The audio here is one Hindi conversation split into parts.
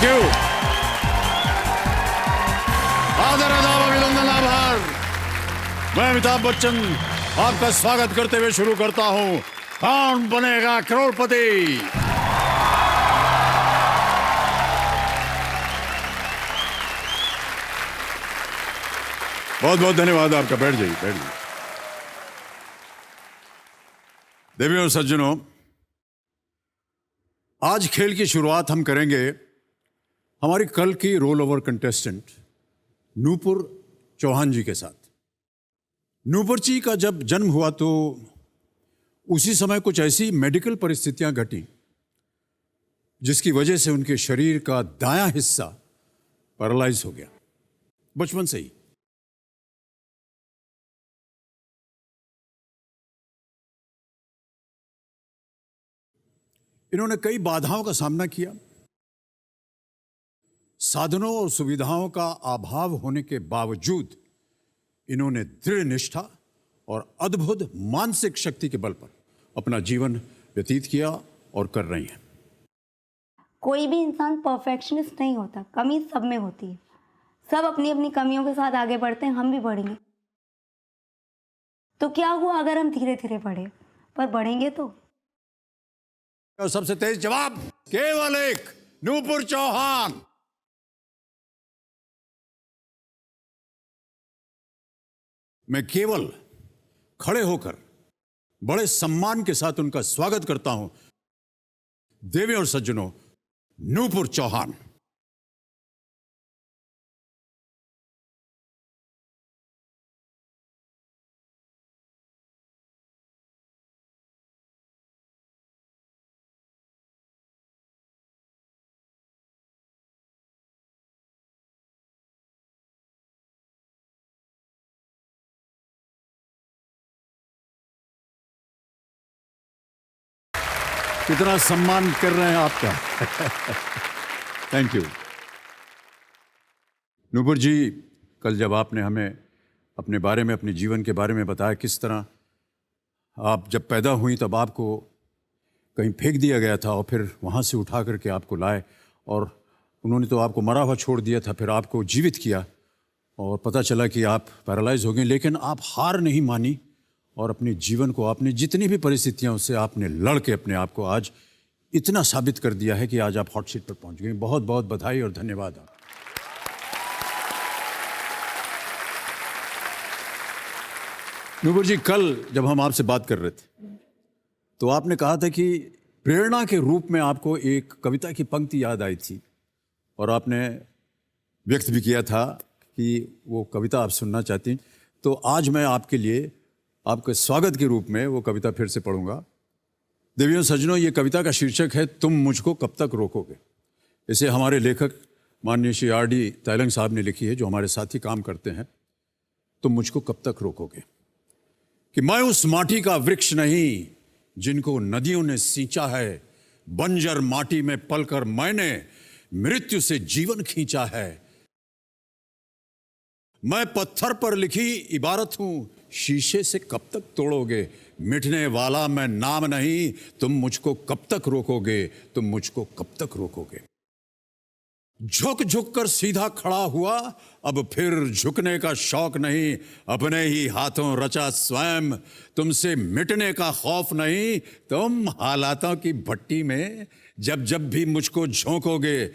Thank you. आदर अदाब अभिनंदन आभार। मैं अमिताभ बच्चन आपका स्वागत करते हुए शुरू करता हूं कौन बनेगा करोड़पति। बहुत बहुत धन्यवाद आपका। बैठ जाइए, बैठ जाइए। देवियों और सज्जनों, आज खेल की शुरुआत हम करेंगे हमारी कल की roll over contestant Nupur Chauhan ji के साथ। नूपुर जी का जब जन्म हुआ तो उसी समय कुछ ऐसी मेडिकल परिस्थितियां घटी जिसकी वजह से उनके शरीर का दायां हिस्सा पैरालाइज हो गया बचपन से ही। इन्होंने कई बाधाओं का सामना किया। साधनों और सुविधाओं का अभाव होने के बावजूद इन्होंने दृढ़ निष्ठा और अद्भुत मानसिक शक्ति के बल पर अपना जीवन व्यतीत किया और कर रही हैं। कोई भी इंसान परफेक्शनिस्ट नहीं होता, कमी सब में होती है। सब अपनी अपनी कमियों के साथ आगे बढ़ते हैं, हम भी बढ़ेंगे। तो क्या हुआ अगर हम धीरे धीरे बढ़े, पर बढ़ेंगे तो। सबसे तेज जवाब केवल एक, नूपुर चौहान। मैं केवल खड़े होकर बड़े सम्मान के साथ उनका स्वागत करता हूं। देवी और सज्जनों, नूपुर चौहान। कितना सम्मान कर रहे हैं आपका। Thank you. नूपुर जी, कल जब आपने हमें अपने बारे में, अपने जीवन के बारे में बताया, किस तरह आप जब पैदा हुई तब आपको कहीं फेंक दिया गया था और फिर वहाँ से उठा करके आपको लाए और उन्होंने तो आपको मरा हुआ छोड़ दिया था, फिर आपको जीवित किया और पता चला कि आप पैरालाइज हो गए, लेकिन आप हार नहीं मानी और अपने जीवन को, आपने जितनी भी परिस्थितियां उससे आपने लड़ के अपने आप को आज इतना साबित कर दिया है कि आज आप हॉट सीट पर पहुंच गए। बहुत बहुत बधाई और धन्यवाद आप। नूपुर जी, कल जब हम आपसे बात कर रहे थे तो आपने कहा था कि प्रेरणा के रूप में आपको एक कविता की पंक्ति याद आई थी और आपने व्यक्त भी किया था कि वो कविता आप सुनना चाहती। तो आज मैं आपके लिए, आपके स्वागत के रूप में वो कविता फिर से पढ़ूंगा। देवियों सज्जनों, ये कविता का शीर्षक है तुम मुझको कब तक रोकोगे। इसे हमारे लेखक माननीय श्री R.D. तैलंग साहब ने लिखी है, जो हमारे साथ ही काम करते हैं। तुम मुझको कब तक रोकोगे कि मैं उस माटी का वृक्ष नहीं जिनको नदियों ने सींचा है, बंजर माटी में पलकर मैंने मृत्यु से जीवन खींचा है। मैं पत्थर पर लिखी इबारत हूं, शीशे से कब तक तोड़ोगे। मिटने वाला मैं नाम नहीं, तुम मुझको कब तक रोकोगे, तुम मुझको कब तक रोकोगे। झुक झुक कर सीधा खड़ा हुआ, अब फिर झुकने का शौक नहीं। अपने ही हाथों रचा स्वयं, तुमसे मिटने का खौफ नहीं। तुम हालातों की भट्टी में जब जब भी मुझको झोंकोगे,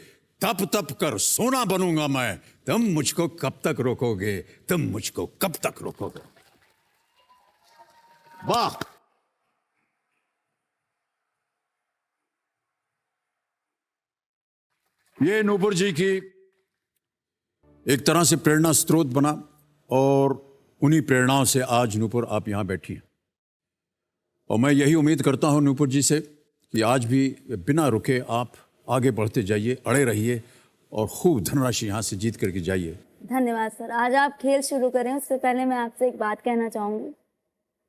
तप तप कर सोना बनूंगा मैं। तुम मुझको कब तक रोकोगे, तुम मुझको कब तक रोकोगे। वाह! ये नूपुर जी की एक तरह से प्रेरणा स्रोत बना और उन्हीं प्रेरणाओं से आज नूपुर आप यहां बैठी हैं। और मैं यही उम्मीद करता हूं नूपुर जी से कि आज भी बिना रुके आप आगे बढ़ते जाइए, अड़े रहिए और खूब धनराशि यहाँ से जीत करके जाइए। धन्यवाद सर। आज आप खेल शुरू करें उससे पहले मैं आपसे एक बात कहना चाहूँगी।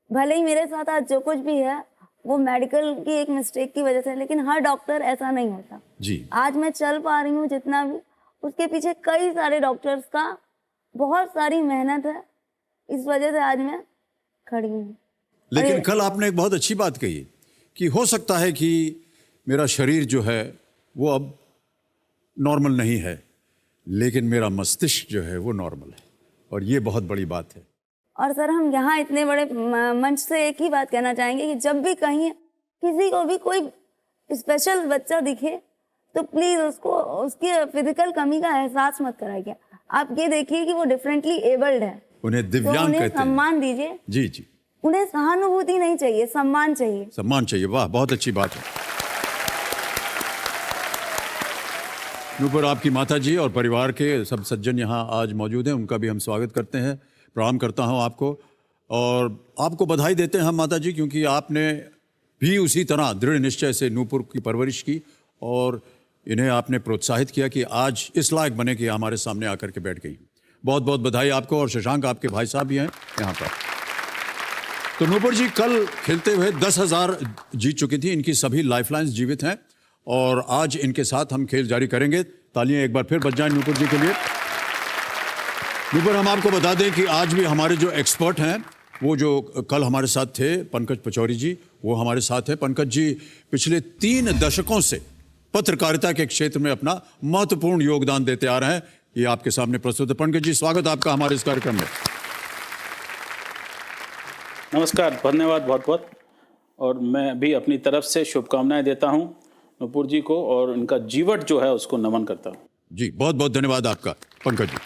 भले ही मेरे साथ आज जो कुछ भी है वो मेडिकल की एक मिस्टेक की वजह से, लेकिन हर डॉक्टर ऐसा नहीं होता जी। आज मैं चल पा रही हूँ जितना भी, उसके पीछे कई सारे डॉक्टर्स का बहुत सारी मेहनत है। इस वजह से आज मैं खड़ी हूँ। लेकिन कल आपने एक बहुत अच्छी बात कही कि हो सकता है कि मेरा शरीर जो है वो अब नॉर्मल नहीं है, लेकिन मेरा मस्तिष्क जो है वो नॉर्मल है, और ये बहुत बड़ी बात है। और सर हम यहाँ इतने बड़े मंच से एक ही बात कहना चाहेंगे कि जब भी कहीं किसी को भी कोई स्पेशल बच्चा दिखे तो प्लीज उसको उसकी फिजिकल कमी का एहसास मत कराइए। आप ये देखिए कि वो डिफरेंटली एबल्ड है, उन्हें तो दिव्यांग उन्हें कहते हैं। सम्मान दीजिए। जी जी, उन्हें सहानुभूति नहीं चाहिए, सम्मान चाहिए। सम्मान चाहिए। वाह, बहुत अच्छी बात है। नूपुर, आपकी माता जी और परिवार के सब सज्जन यहाँ आज मौजूद हैं, उनका भी हम स्वागत करते हैं, प्रणाम करता हूँ आपको, और आपको बधाई देते हैं हम माता जी, क्योंकि आपने भी उसी तरह दृढ़ निश्चय से नूपुर की परवरिश की और इन्हें आपने प्रोत्साहित किया कि आज इस लायक बने कि हमारे सामने आकर के बैठ गई। बहुत बहुत बधाई आपको। और शशांक, आपके भाई साहब भी हैं यहाँ पर। तो नूपुर जी कल खेलते हुए 10,000 जीत चुकी थी, इनकी सभी लाइफलाइंस जीवित हैं, और आज इनके साथ हम खेल जारी करेंगे। तालियां एक बार फिर बज जाएं नूपुर जी के लिए। नूपुर, हम आपको बता दें कि आज भी हमारे जो एक्सपर्ट हैं, वो जो कल हमारे साथ थे, पंकज पचौरी जी, वो हमारे साथ हैं। पंकज जी पिछले 3 दशकों से पत्रकारिता के क्षेत्र में अपना महत्वपूर्ण योगदान देते आ रहे हैं। ये आपके सामने प्रस्तुत है। पंकज जी, स्वागत आपका हमारे इस कार्यक्रम में। नमस्कार, धन्यवाद बहुत बहुत। और मैं भी अपनी तरफ से शुभकामनाएं देता हूं नूपुर जी को, और उनका जीवट जो है उसको नमन करता हूं। जी, बहुत बहुत धन्यवाद आपका पंकज जी।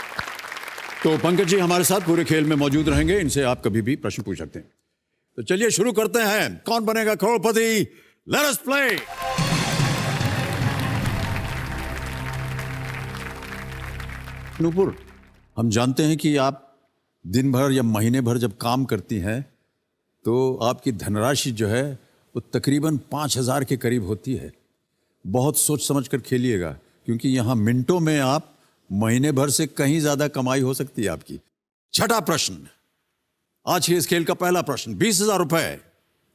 तो पंकज जी हमारे साथ पूरे खेल में मौजूद रहेंगे, इनसे आप कभी भी प्रश्न पूछ सकते हैं। तो चलिए शुरू करते हैं। Kaun Banega Crorepati? Let us play. Nupur, हम जानते हैं कि आप दिन भर या महीने भर जब काम करती हैं तो आपकी धनराशि जो है वो तकरीबन 5,000 के करीब होती है। बहुत सोच समझ कर खेलिएगा, क्योंकि यहाँ मिनटों में आप महीने भर से कहीं ज्यादा कमाई हो सकती है आपकी। छठा प्रश्न, आज के इस खेल का पहला प्रश्न, 20,000 रुपए।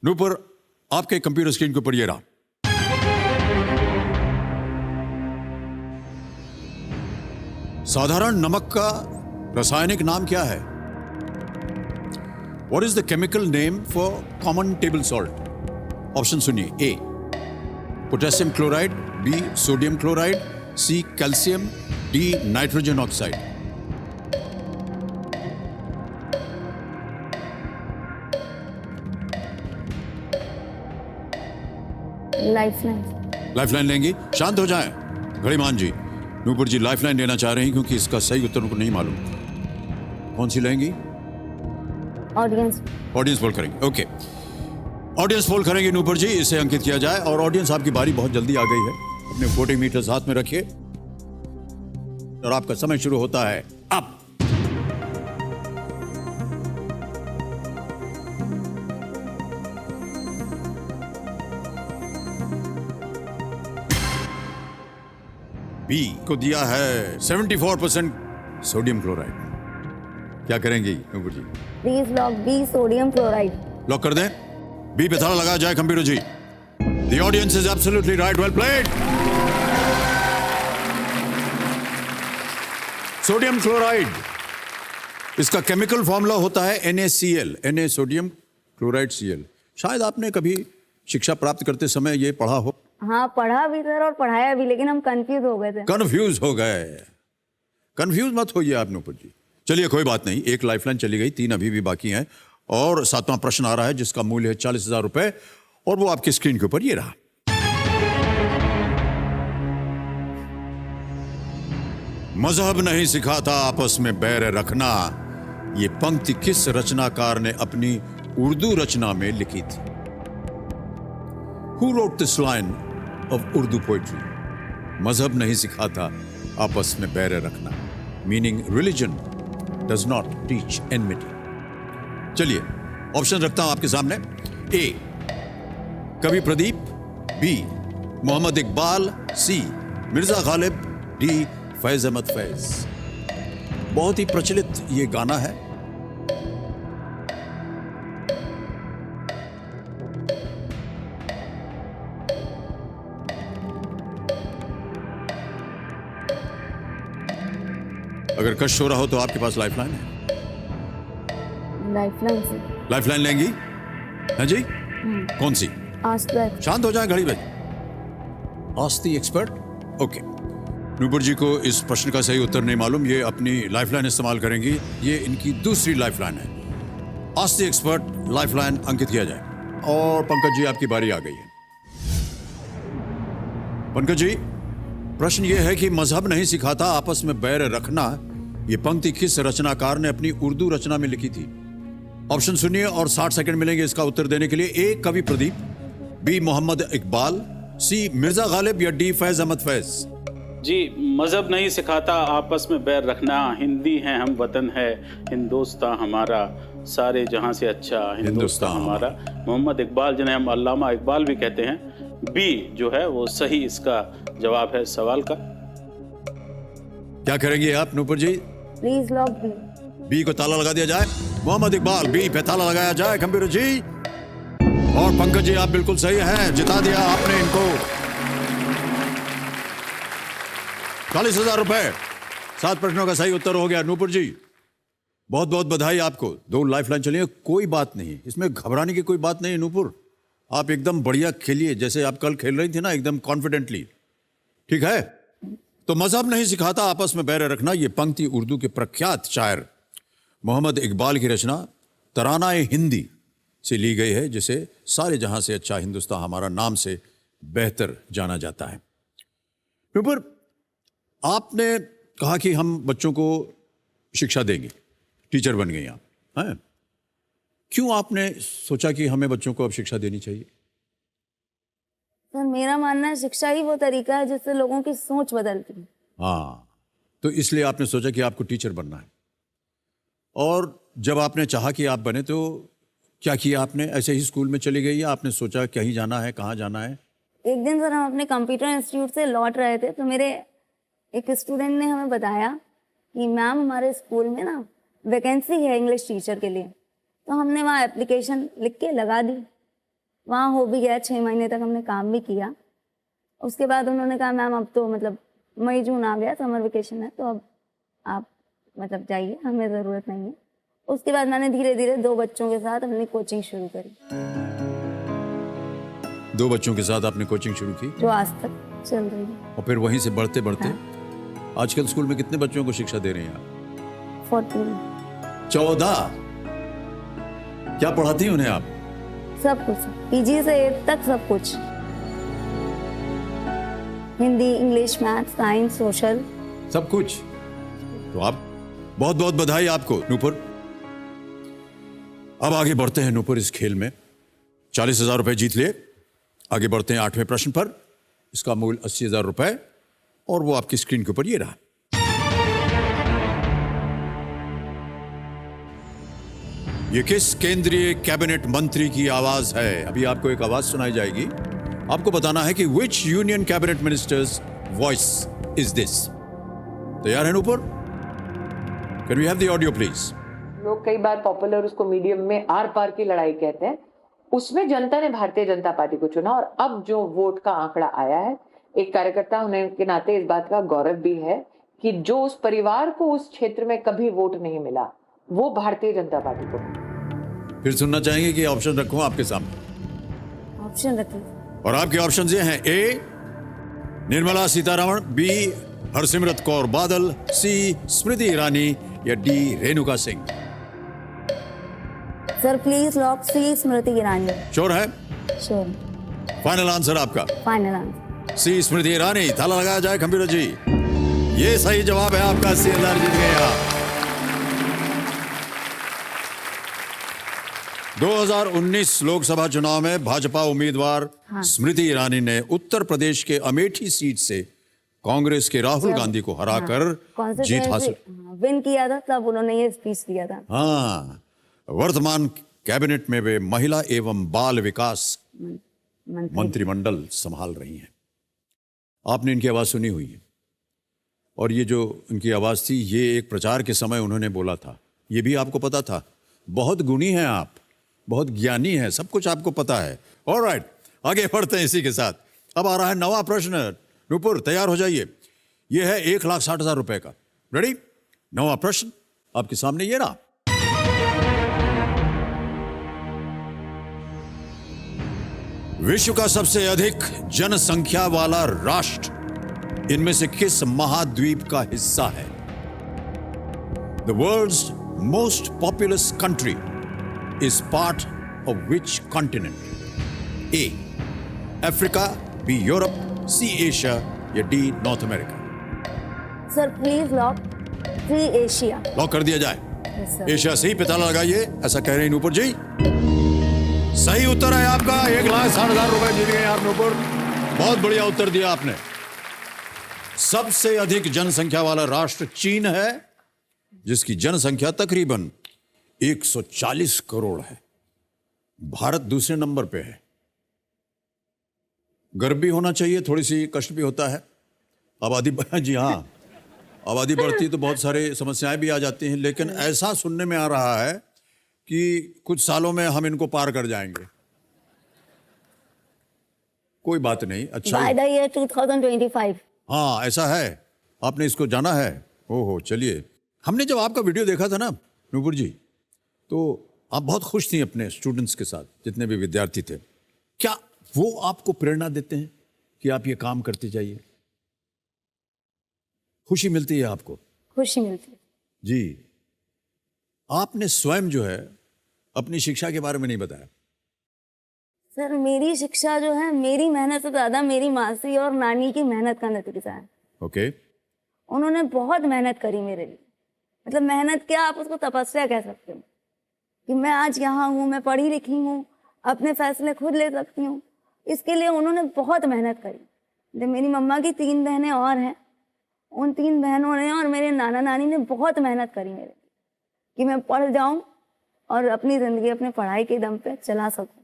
नूपुर, आपके कंप्यूटर स्क्रीन के ऊपर ये रहा। साधारण नमक का रासायनिक नाम क्या है? What is the chemical name for common table salt? Option सुनिए। A potassium chloride, B sodium chloride, C calcium, D nitrogen oxide. Lifeline. Lifeline लेंगी? शांत हो जाएं, घड़ीमान जी। नूपुर जी लाइफलाइन लेना चाह रहे हैं क्योंकि इसका सही उत्तर उनको नहीं मालूम। कौन सी लेंगी? ऑडियंस। ऑडियंस पोल करेंगे। ओके, ऑडियंस पोल करेंगे नूपुर जी, इसे अंकित किया जाए। और ऑडियंस, आपकी बारी बहुत जल्दी आ गई है। अपने वोटिंग मीटर्स हाथ में रखिए और आपका समय शुरू होता है अब। बी को दिया है 74% सोडियम क्लोराइड। क्या करेंगी Nupur ji? Please lock B, sodium chloride. Lock कर दें? बी पे ताला लगाया जाए computer ji. The audience is absolutely right. Well played. Sodium chloride, इसका केमिकल फॉर्मूला होता है NaCl, Na sodium chloride Cl। शायद आपने कभी शिक्षा प्राप्त करते समय ये पढ़ा हो। हाँ, पढ़ा भी सर और पढ़ाया भी, लेकिन हम कंफ्यूज हो गए थे। कंफ्यूज हो गए? कंफ्यूज मत होइए आप नूपुर जी। चलिए कोई बात नहीं, एक लाइफलाइन चली गई, 3 अभी भी बाकी हैं। और 7वां प्रश्न आ रहा है जिसका मूल्य है 40,000 रुपए, और वो आपकी स्क्रीन के ऊपर ये रहा। मजहब नहीं सिखाता आपस में बैर रखना, ये पंक्ति किस रचनाकार ने अपनी उर्दू रचना में लिखी थी? Who wrote this line of Urdu poetry? मजहब नहीं सिखाता आपस में बैर रखना, meaning religion does not teach enmity। चलिए ऑप्शन रखता हूं आपके सामने। ए कवि प्रदीप, बी मोहम्मद इकबाल, सी मिर्जा गालिब, डी फैज अहमद फैज। बहुत ही प्रचलित ये गाना है। अगर कष्ट हो रहा हो तो आपके पास लाइफलाइन है। लाइफलाइन से। लाइफलाइन लेंगी? हाँ जी, कौन सी? Ask the. शांत हो जाए घड़ी भाई। Ask the expert. Okay, Nupur ji को इस प्रश्न का सही उत्तर नहीं मालूम, ये अपनी लाइफलाइन इस्तेमाल करेंगी। ये इनकी दूसरी लाइफलाइन है। आस्क द एक्सपर्ट लाइफलाइन अंकित किया जाए। और पंकज जी, आपकी बारी आ गई है। पंकज जी, प्रश्न ये है कि मजहब नहीं सिखाता आपस में बैर रखना, ये पंक्ति किस रचनाकार ने अपनी उर्दू रचना में लिखी थी? ऑप्शन सुनिए और 60 सेकंड मिलेंगे इसका उत्तर देने के लिए। ए कवि प्रदीप, बी मोहम्मद इकबाल, सी मिर्जा गालिब या डी फैज अहमद फैज? जी, मजहब नहीं सिखाता आपस में बैर रखना, हिंदी है हम वतन है हिंदुस्तान हमारा, सारे जहां से अच्छा हिंदुस्तान हमारा। मोहम्मद इकबाल जिन्हें हम अल्लामा इकबाल भी कहते हैं। बी जो है वो सही इसका जवाब है सवाल का। क्या करेंगे आप Nupur ji? Please lock B. B को ताला लगा दिया जाए। मोहम्मद इकबाल, बी पे ताला लगाया जाए। कंप्यूटर जी और पंकज जी, आप बिल्कुल सही हैं, जिता दिया आपने इनको 40,000 रुपए। 7 प्रश्नों का सही उत्तर हो गया। नूपुर जी, बहुत बहुत बधाई आपको। 2 लाइफलाइन चली है, कोई बात नहीं, इसमें घबराने की कोई बात नहीं है। नूपुर, आप एकदम बढ़िया खेलिए, जैसे आप कल खेल रही थी ना, एकदम कॉन्फिडेंटली। ठीक है? तो मजहब नहीं सिखाता आपस में बैर रखना, ये पंक्ति उर्दू के प्रख्यात शायर मोहम्मद इकबाल की रचना तराना-ए हिंदी से ली गई है, जिसे सारे जहां से अच्छा हिंदुस्तान हमारा नाम से बेहतर जाना जाता है। नूपुर, आपने कहा कि हम बच्चों को शिक्षा देंगे, टीचर बन गई आप, हैं? क्यों आपने सोचा कि हमें बच्चों को अब शिक्षा देनी चाहिए? सर, मेरा मानना है शिक्षा ही वो तरीका है जिससे लोगों की सोच बदलती है। हाँ, तो इसलिए आपने सोचा कि आपको टीचर बनना है। और जब आपने चाहा कि आप बने तो क्या किया आपने? ऐसे ही स्कूल में चली गई या आपने सोचा कहीं जाना है, कहाँ जाना है? एक दिन सर हम अपने कंप्यूटर इंस्टीट्यूट से लौट रहे थे, तो मेरे एक स्टूडेंट ने हमें बताया कि मैम हमारे स्कूल में ना वैकेंसी है इंग्लिश टीचर के लिए। तो हमने वहाँ एप्लीकेशन लिख के लगा दी। वहाँ हो भी गया, 6 महीने तक हमने काम भी किया। उसके बाद उन्होंने कहा मैम अब तो मतलब मई जून आ गया, समर वेकेशन है, तो अब आप मतलब जाइए, हमें ज़रूरत नहीं है। उसके बाद मैंने धीरे धीरे 2 बच्चों के साथ अपनी कोचिंग शुरू करी। 2 बच्चों के साथ आपने कोचिंग शुरू की, जो आज तक चल रही है। और फिर वहीं से बढ़ते बढ़ते आजकल स्कूल में कितने बच्चों को शिक्षा दे रहे हैं आप? 14। 14। क्या पढ़ाती हैं उन्हें आप? सब कुछ, पीजी से 8 तक सब कुछ, Hindi, English, math, science, social, सब कुछ। तो आप बहुत बहुत बधाई आपको नूपुर। अब आगे बढ़ते हैं नूपुर इस खेल में। 40,000 रुपए जीत लिए। आगे बढ़ते हैं 8वें प्रश्न पर। इसका मूल्य 80,000 रुपए, और वो आपकी स्क्रीन के ऊपर ये रहा। ये किस केंद्रीय कैबिनेट मंत्री की आवाज है? अभी आपको एक आवाज सुनाई जाएगी, आपको बताना है कि which union cabinet minister's voice is this. तैयार है Nupur? Can we have the audio please? लोग कई बार पॉपुलर उसको मीडियम में आर पार की लड़ाई कहते हैं। उसमें जनता ने भारतीय जनता पार्टी को चुना, और अब जो वोट का आंकड़ा आया है, एक कार्यकर्ता होने के नाते इस बात का गौरव भी है कि जो उस परिवार को उस क्षेत्र में कभी वोट नहीं मिला, वो भारतीय जनता पार्टी को। फिर सुनना चाहेंगे कि ऑप्शन रखूं आपके सामने? ऑप्शन रखिए। और आपके ऑप्शन ये हैं: A Nirmala Sitharaman, B Harsimrat Kaur Badal, C Smriti Irani या D Renuka Singh? Sir please lock C, Smriti Irani. Sure है? श्योर। फाइनल आंसर आपका? Final answer C Smriti Irani. ताला लगाया जाए कंप्यूटर जी। ये सही जवाब है आपका। 80,000 जीत गए आप। 2019 लोकसभा चुनाव में भाजपा उम्मीदवार स्मृति ईरानी ने उत्तर प्रदेश के अमेठी सीट से कांग्रेस के राहुल गांधी को हराकर जीत हासिल विन किया था, तब उन्होंने ये स्पीच दिया था। हाँ, वर्तमान कैबिनेट में वे महिला एवं बाल विकास मंत्रिमंडल संभाल रही हैं। आपने इनकी आवाज सुनी हुई है, और ये जो इनकी आवाज थी, ये एक प्रचार के समय उन्होंने बोला था। ये भी आपको पता था? बहुत गुणी हैं आप, बहुत ज्ञानी हैं, सब कुछ आपको पता है। ऑलराइट, आगे बढ़ते हैं इसी के साथ। अब आ रहा है 9वां प्रश्न। नूपुर तैयार हो जाइए। यह है 1,60,000 रुपए का। रेडी? 9वां प्रश्न आपके सामने ये रहा। विश्व का सबसे अधिक जनसंख्या वाला राष्ट्र इनमें से किस महाद्वीप का हिस्सा है? The world's most populous country is part of which continent? A Africa, B Europe, C Asia या D North America? Sir please lock C Asia. Lock कर दिया जाए। Yes, sir. एशिया से ही पता लगाइए, ऐसा कह रहे हैं नूपुर जी। सही उत्तर है आपका। 1,60,000 रुपए जीत गए आप नूपुर। बहुत बढ़िया उत्तर दिया आपने। सबसे अधिक जनसंख्या वाला राष्ट्र चीन है, जिसकी जनसंख्या तकरीबन 140 करोड़ है। भारत दूसरे नंबर पे है। गर्व भी होना चाहिए, थोड़ी सी कष्ट भी होता है। आबादी जी हाँ, आबादी बढ़ती है तो बहुत सारे समस्याएं भी आ जाती हैं, लेकिन ऐसा सुनने में आ रहा है कि कुछ सालों में हम इनको पार कर जाएंगे। कोई बात नहीं, अच्छा बाय द ईयर 2025। हाँ ऐसा है, आपने इसको जाना है। ओहो, चलिए। हमने जब आपका वीडियो देखा था ना नूपुर जी, तो आप बहुत खुश थी अपने स्टूडेंट्स के साथ, जितने भी विद्यार्थी थे। क्या वो आपको प्रेरणा देते हैं कि आप ये काम करते जाइए? खुशी मिलती है आपको? खुशी मिलती है जी। आपने स्वयं जो है अपनी शिक्षा के बारे में नहीं बताया। सर। मेरी शिक्षा जो है मेरी मेहनत से ज्यादा मेरी मासी और नानी की मेहनत का नतीजा है। ओके। उन्होंने बहुत मेहनत करी मेरे लिए। मतलब मेहनत क्या, आप उसको तपस्या कह सकते हो कि मैं आज यहाँ हूँ, मैं पढ़ी लिखी हूँ, अपने फैसले खुद ले सकती हूँ। इसके लिए उन्होंने बहुत मेहनत करी। जब मेरी मम्मा की 3 बहनें और हैं, उन 3 बहनों ने और मेरे नाना नानी ने बहुत मेहनत करी मेरे लिए कि मैं पढ़ जाऊँ और अपनी ज़िंदगी अपने पढ़ाई के दम पे चला सकूँ।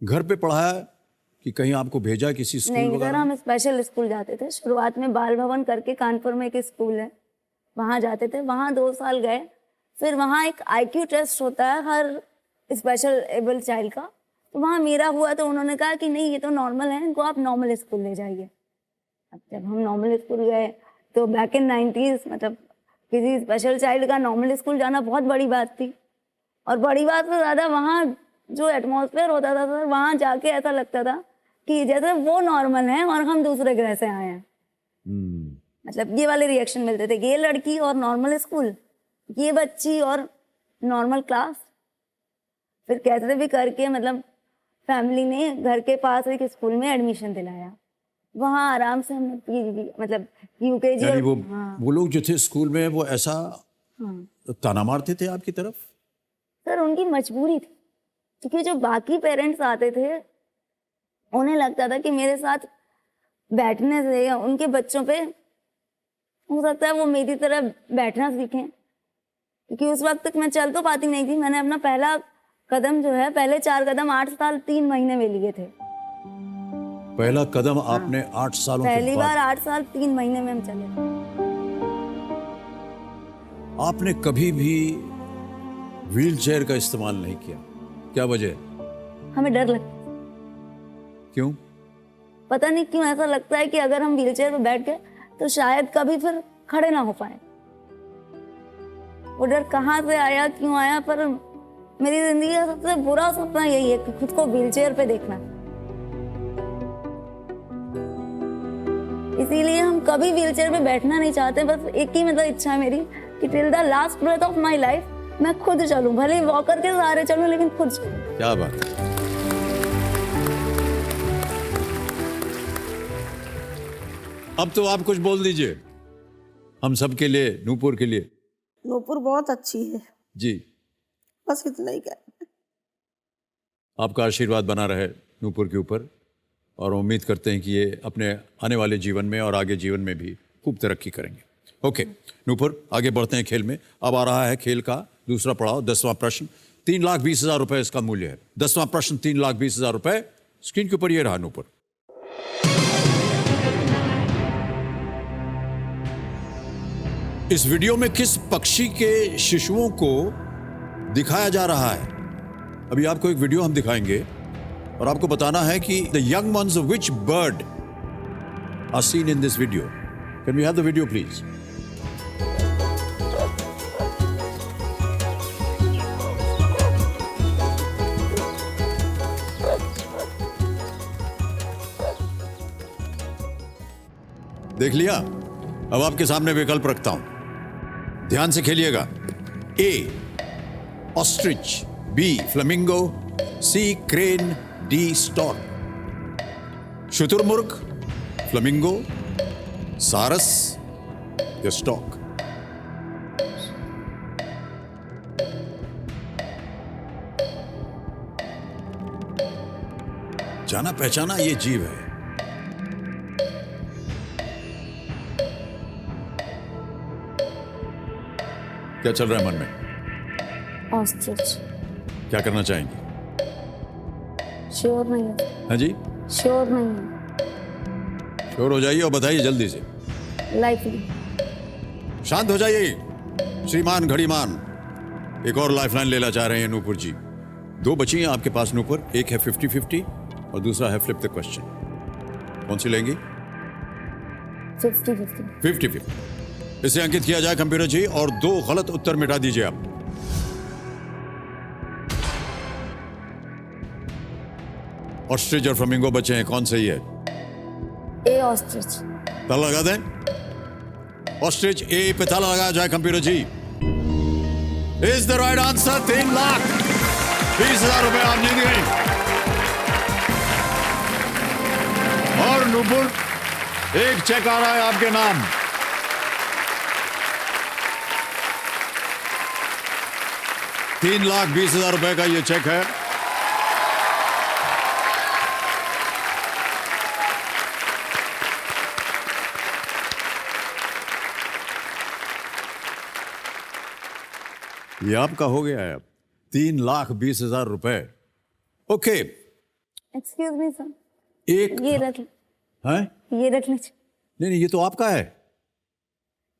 घर पे पढ़ाया कि कहीं आपको भेजा किसी स्कूल नहीं सर, वगैरह? हम स्पेशल स्कूल जाते थे। शुरुआत में बाल भवन करके कानपुर में एक स्कूल है, वहाँ जाते थे। वहाँ 2 साल गए। फिर वहाँ एक IQ टेस्ट होता है हर स्पेशल एबल चाइल्ड का, तो वहाँ मेरा हुआ। तो उन्होंने कहा कि नहीं, ये तो नॉर्मल है, इनको आप नॉर्मल स्कूल ले जाइए। अब जब हम नॉर्मल स्कूल गए तो बैक इन 90s, मतलब किसी स्पेशल चाइल्ड का नॉर्मल स्कूल जाना बहुत बड़ी बात थी। और बड़ी बात से ज़्यादा वहाँ जो एटमॉस्फेयर होता था सर, वहाँ जाके ऐसा लगता था कि जैसे वो नॉर्मल हैं और हम दूसरे ग्रह से आए हैं। मतलब ये वाले रिएक्शन मिलते थे, ये लड़की और नॉर्मल स्कूल, ये बच्ची और नॉर्मल क्लास। फिर कैसे भी करके मतलब फैमिली ने घर के पास एक स्कूल में एडमिशन दिलाया। वहाँ आराम से हमने मतलब UKG यानी वो हाँ। वो लोग जो थे स्कूल में, वो ऐसा हाँ ताना मारते थे आपकी तरफ? सर, उनकी मजबूरी थी, क्योंकि जो बाकी पेरेंट्स आते थे उन्हें लगता था कि मेरे साथ बैठने से या उनके बच्चों पे हो सकता है वो मेरी तरह बैठना सीखें। क्योंकि उस वक्त तक मैं चल तो पाती नहीं थी। मैंने अपना पहला कदम जो है, पहले 4 कदम 8 साल 3 महीने में लिए थे। पहला कदम आपने 8 सालों के पहली बाद? बार 8 साल 3 महीने में हम चले थे। आपने कभी भी व्हीलचेयर का इस्तेमाल नहीं किया, क्या वजह? हमें डर लगता, क्यों? पता नहीं क्यों ऐसा लगता है कि अगर हम व्हीलचेयर पे बैठ गए तो शायद कभी फिर खड़े ना हो पाए। वो डर कहाँ से आया, क्यों आया, पर मेरी जिंदगी का सबसे बुरा सपना यही है कि खुद को व्हीलचेयर पे देखना। इसीलिए हम कभी व्हीलचेयर पे बैठना नहीं चाहते। बस एक ही मतलब इच्छा है मेरी कि till the last breath of my life मैं खुद चलूं, भले ही वॉकर के सहारे चलूं, लेकिन खुद चलूं। क्या बात है। अब तो आप कुछ बोल दीजिए हम सब के लिए, नूपुर के लिए। नूपुर बहुत अच्छी है जी, बस इतना ही कहना। आपका आशीर्वाद बना रहे नूपुर के ऊपर, और उम्मीद करते हैं कि ये अपने आने वाले जीवन में और आगे जीवन में भी खूब तरक्की करेंगे। ओके नूपुर, आगे बढ़ते हैं खेल में। अब आ रहा है खेल का दूसरा पड़ाव, 10वां प्रश्न। 3,20,000 रुपए इसका मूल्य है। 10वां प्रश्न 3,20,000 रुपए। स्क्रीन के ऊपर ये रहा नूपुर। इस वीडियो में किस पक्षी के शिशुओं को दिखाया जा रहा है? अभी आपको एक वीडियो हम दिखाएंगे और आपको बताना है कि the young ones of which bird are seen in this video. Can we have the video please? देख लिया? अब आपके सामने विकल्प रखता हूं, ध्यान से खेलिएगा। ए ऑस्ट्रिच, बी फ्लेमिंगो, सी क्रेन, डी स्टॉर्क। शुतुरमुर्ग, फ्लेमिंगो, सारस या स्टॉक? जाना पहचाना ये जीव है। क्या चल रहा है मन में? ऑस्ट्रिच। क्या करना चाहेंगे? श्योर नहीं है। हाँ जी, श्योर नहीं है। श्योर हो जाइए और बताइए जल्दी से। लाइफली। शांत हो जाइए श्रीमान घड़ीमान। एक और लाइफलाइन लेना चाह रहे हैं नूपुर जी। दो बची हैं आपके पास नूपुर, एक है 50-50 और दूसरा है फ्लिप द क्वेश्चन। कौन सी लेंगी? 50-50। 50-50। इसे अंकित किया जाए कंप्यूटर जी और दो गलत उत्तर मिटा दीजिए आप। ऑस्ट्रिच और फ्लेमिंगो बचे हैं, कौन सही है? A ostrich. ताला लगा दें। ऑस्ट्रिच ए पे ताला लगाया जाए computer ji. Is the right answer. 3,20,000 रुपए आप जीत गई। और नूपुर, एक चेक आ रहा है आपके नाम। ₹3,20,000 का ये चेक है। ये आपका हो गया है अब ₹3,20,000। ओके, एक्सक्यूज मी सर, एक ये रख है? ये रख लीजिए। नहीं, ये तो आपका है।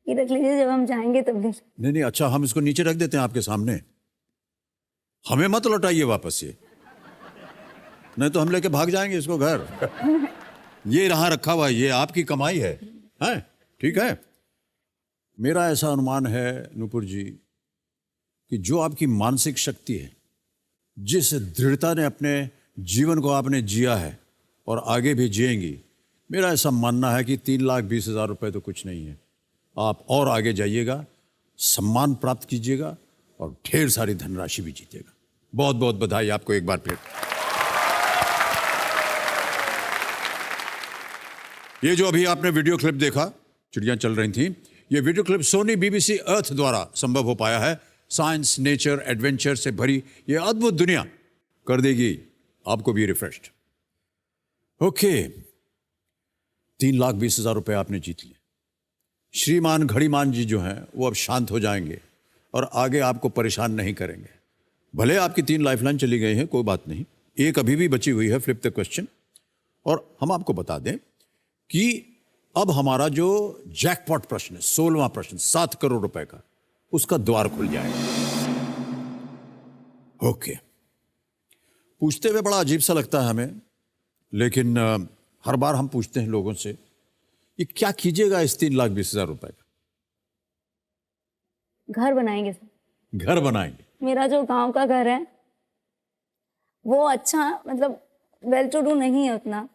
ये रख लीजिए, जब हम जाएंगे तब ले। नहीं, अच्छा, हम इसको नीचे रख देते हैं आपके सामने। हमें मत लौटाइए वापस ये, नहीं तो हम लेके भाग जाएंगे इसको घर। ये रहा रखा हुआ, ये आपकी कमाई है, हैं? ठीक है। मेरा ऐसा अनुमान है नूपुर जी कि जो आपकी मानसिक शक्ति है, जिस दृढ़ता ने अपने जीवन को आपने जिया है और आगे भी जिएंगी, मेरा ऐसा मानना है कि ₹3,20,000 तो कुछ नहीं है। आप और आगे जाइएगा, सम्मान प्राप्त कीजिएगा और ढेर सारी धनराशि भी जीतेगा। बहुत बहुत बधाई आपको एक बार फिर। ये जो अभी आपने वीडियो क्लिप देखा, चिड़ियां चल रही थी, ये वीडियो क्लिप सोनी BBC अर्थ द्वारा संभव हो पाया है। साइंस, नेचर, एडवेंचर से भरी ये अद्भुत दुनिया कर देगी आपको भी रिफ्रेश्ड। ओके, ₹3,20,000 आपने जीत लिए। श्रीमान घड़ीमान जी जो हैं वो अब शांत हो जाएंगे और आगे आपको परेशान नहीं करेंगे। भले आपकी 3 लाइफलाइन चली गई हैं, कोई बात नहीं, एक अभी भी बची हुई है, फ्लिप द क्वेश्चन। और हम आपको बता दें कि अब हमारा जो जैकपॉट प्रश्न है, 16वां प्रश्न, ₹7 करोड़ का, उसका द्वार खुल जाएगा। ओके, पूछते हुए बड़ा अजीब सा लगता है हमें, लेकिन हर बार हम पूछते हैं लोगों से, ये क्या कीजिएगा इस ₹3,20,000 का? घर बनाएंगे सर। घर बनाएंगे? मेरा जो गांव का घर है वो अच्छा, मतलब वेल टू डू नहीं है उतना,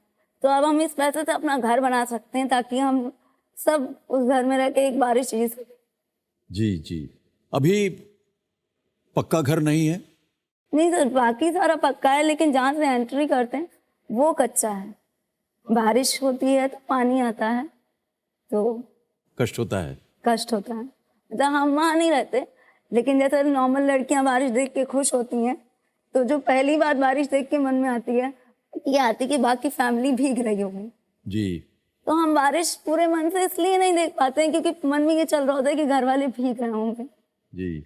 तो अब हम इस पैसे से अपना घर बना सकते हैं ताकि हम सब उस घर में रह के एक बारिश जी सकें। जी जी। अभी पक्का घर नहीं है? नहीं सर, बाकी सारा पक्का है, लेकिन जहाँ से एंट्री करते हैं वो कच्चा है। बारिश होती है तो पानी आता है तो कष्ट होता है। कष्ट होता है। मतलब हम वहाँ नहीं रहते, लेकिन जैसे नॉर्मल लड़कियां बारिश देख के खुश होती हैं, तो जो पहली बार बारिश देख के मन में आती है, ये आती कि बाकी फैमिली भीग रही होगी जी। तो हम बारिश पूरे मन से इसलिए नहीं देख पाते हैं क्योंकि मन में ये चल रहा होता है कि घर वाले भीग रहे होंगे। जी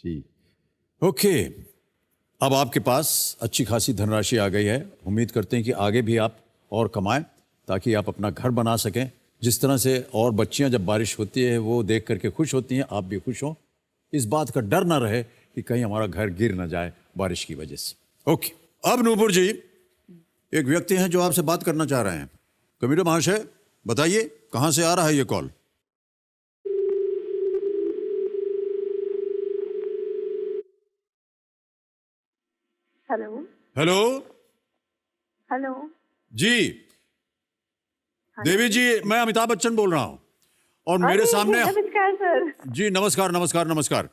जी। ओके, अब आपके पास अच्छी खासी धनराशि आ गई है। उम्मीद करते हैं कि आगे भी आप और कमाएं ताकि आप अपना घर बना सकें। जिस तरह से और बच्चियां जब बारिश होती है वो देख करके खुश होती हैं, आप भी खुश हों। इस बात का डर ना रहे कि कहीं हमारा घर गिर ना जाए बारिश की वजह से। ओके, अब नूपुर जी, एक व्यक्ति हैं जो आपसे बात करना चाह रहे हैं। कमिश्नर महाशय, बताइए कहां से आ रहा है ये कॉल? Hello hello hello. जी। देवी जी, मैं अमिताभ बच्चन बोल रहा हूँ और मेरे सामने, नमस्कार सर। जी नमस्कार नमस्कार नमस्कार,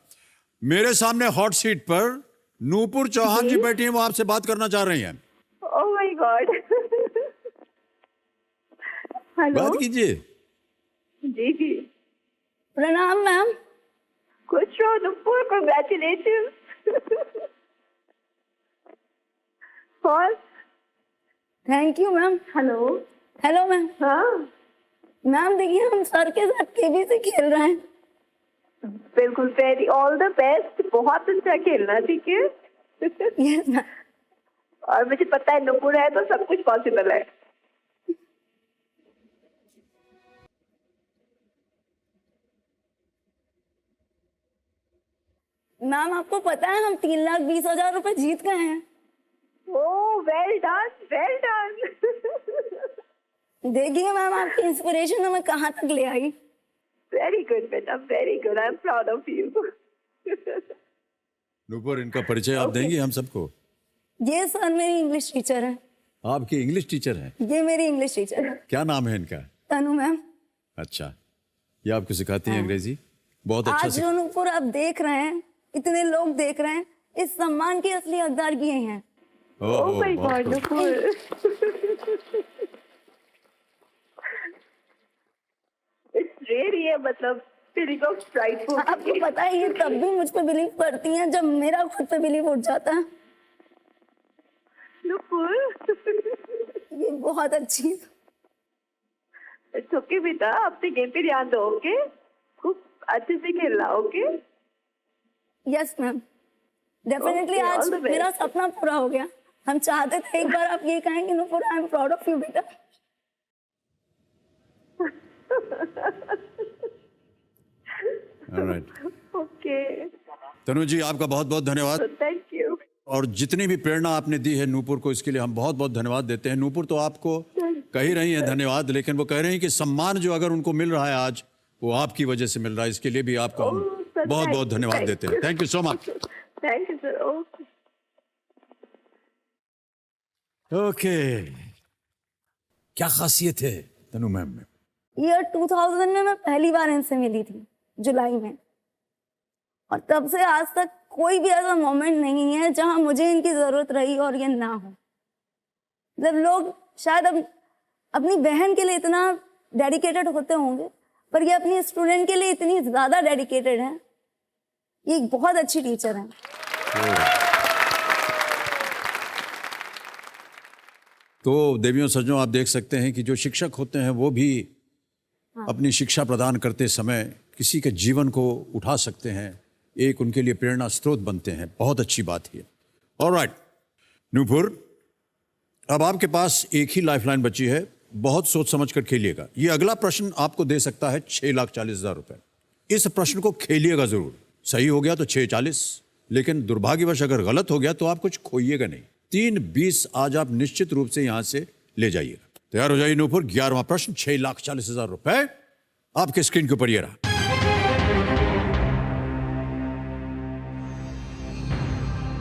मेरे सामने हॉट सीट पर नूपुर चौहान जी बैठी हैं, वो आपसे बात करना चाह रही हैं। Oh my God. हेलो। बात कीजिए। जी जी। प्रणाम मैम। खुश रहो नुपुर, कांग्रेचुलेशन। और thank you ma'am. Hello. Hello ma'am. हाँ मैम देखिए, हम सर के साथ केबी से खेल रहे हैं। बिल्कुल, वेरी ऑल द बेस्ट। बहुत अच्छा खेलना, ठीक है। Yes ma'am. और मुझे पता है नुपुर है तो सब कुछ पॉसिबल है। मैम आपको पता है हम 3,20,000 रुपए जीत गए हैं। ओह वेल डन, वेल डन। देखिए मैम, आपकी इंस्पिरेशन हमें कहाँ तक ले आई। वेरी गुड बेटा, very good. I am proud of you. Nupur, इनका परिचय आप देंगे हम सबको? ये सर मेरी इंग्लिश टीचर है। आपकी इंग्लिश टीचर हैं? ये मेरी इंग्लिश टीचर है, क्या नाम है इनका? तनु मैम। अच्छा, ये आपको सिखाती हैं अंग्रेजी? बहुत अच्छा आज जो नूपुर आप देख रहे हैं, इतने लोग देख रहे हैं, इस सम्मान के असली हकदार ये हैं। Oh my God Nupur. It's really है, मतलब फीलिंग ऑफ प्राइडफुल। आपको पता है ये तब भी मुझ पे बिलीव करती हैं जब मेरा खुद पे बिलीव उठ जाता है। नुपुर। ये बहुत अच्छी है। इट्स ओके बेटा, अपने गेम पे ध्यान दो, ओके? खूब अच्छे से खेलना, okay? Yes ma'am, definitely. Okay, आज all the best. मेरा सपना पूरा हो गया। हम चाहते थे एक बार आप ये कहें कि Nupur, I am proud of you बेटा। ऑलराइट। ओके, तनु जी, आपका बहुत बहुत धन्यवाद। Thank you. और जितनी भी प्रेरणा आपने दी है नूपुर को, इसके लिए हम बहुत बहुत धन्यवाद देते हैं। नूपुर तो आपको कह ही रही है धन्यवाद, लेकिन वो कह रही हैं कि सम्मान जो अगर उनको मिल रहा है आज, वो आपकी वजह से मिल रहा है। इसके लिए भी आपको हम sir, बहुत बहुत thank you, धन्यवाद thank देते हैं। you. Thank you so much. Thank you sir. Okay. Okay, क्या खासियत है तनु मैम में? ईयर 2000 में मैं पहली बार इनसे मिली थी, जुलाई में, और तब से आज तक कोई भी ऐसा मोमेंट नहीं है जहां मुझे इनकी जरूरत रही और ये ना हो। मतलब लोग शायद अपनी बहन के लिए इतना डेडिकेटेड होते होंगे, पर ये अपनी स्टूडेंट के लिए इतनी ज्यादा डेडिकेटेड है। ये एक बहुत अच्छी टीचर है। तो देवियों सज्जनों, आप देख सकते हैं कि जो शिक्षक होते हैं वो भी अपनी शिक्षा प्रदान करते समय किसी के जीवन को उठा सकते हैं, एक उनके लिए प्रेरणा स्रोत बनते हैं। बहुत अच्छी बात है। ऑलराइट नूपुर, अब आपके पास एक ही लाइफलाइन बची है, बहुत सोच समझ कर खेलिएगा। ये अगला प्रश्न आपको दे सकता है 6,40,000 रुपए। इस प्रश्न को खेलिएगा जरूर। सही हो गया तो 6,40, लेकिन दुर्भाग्यवश अगर गलत हो गया तो आप कुछ खोइएगा नहीं। 3,20 आज आप निश्चित रूप से यहां से ले जाइएगा। तैयार हो जाइए नूपुर। 11वां प्रश्न, 6,40,000 रुपए आपके स्क्रीन के ऊपर ये रहा।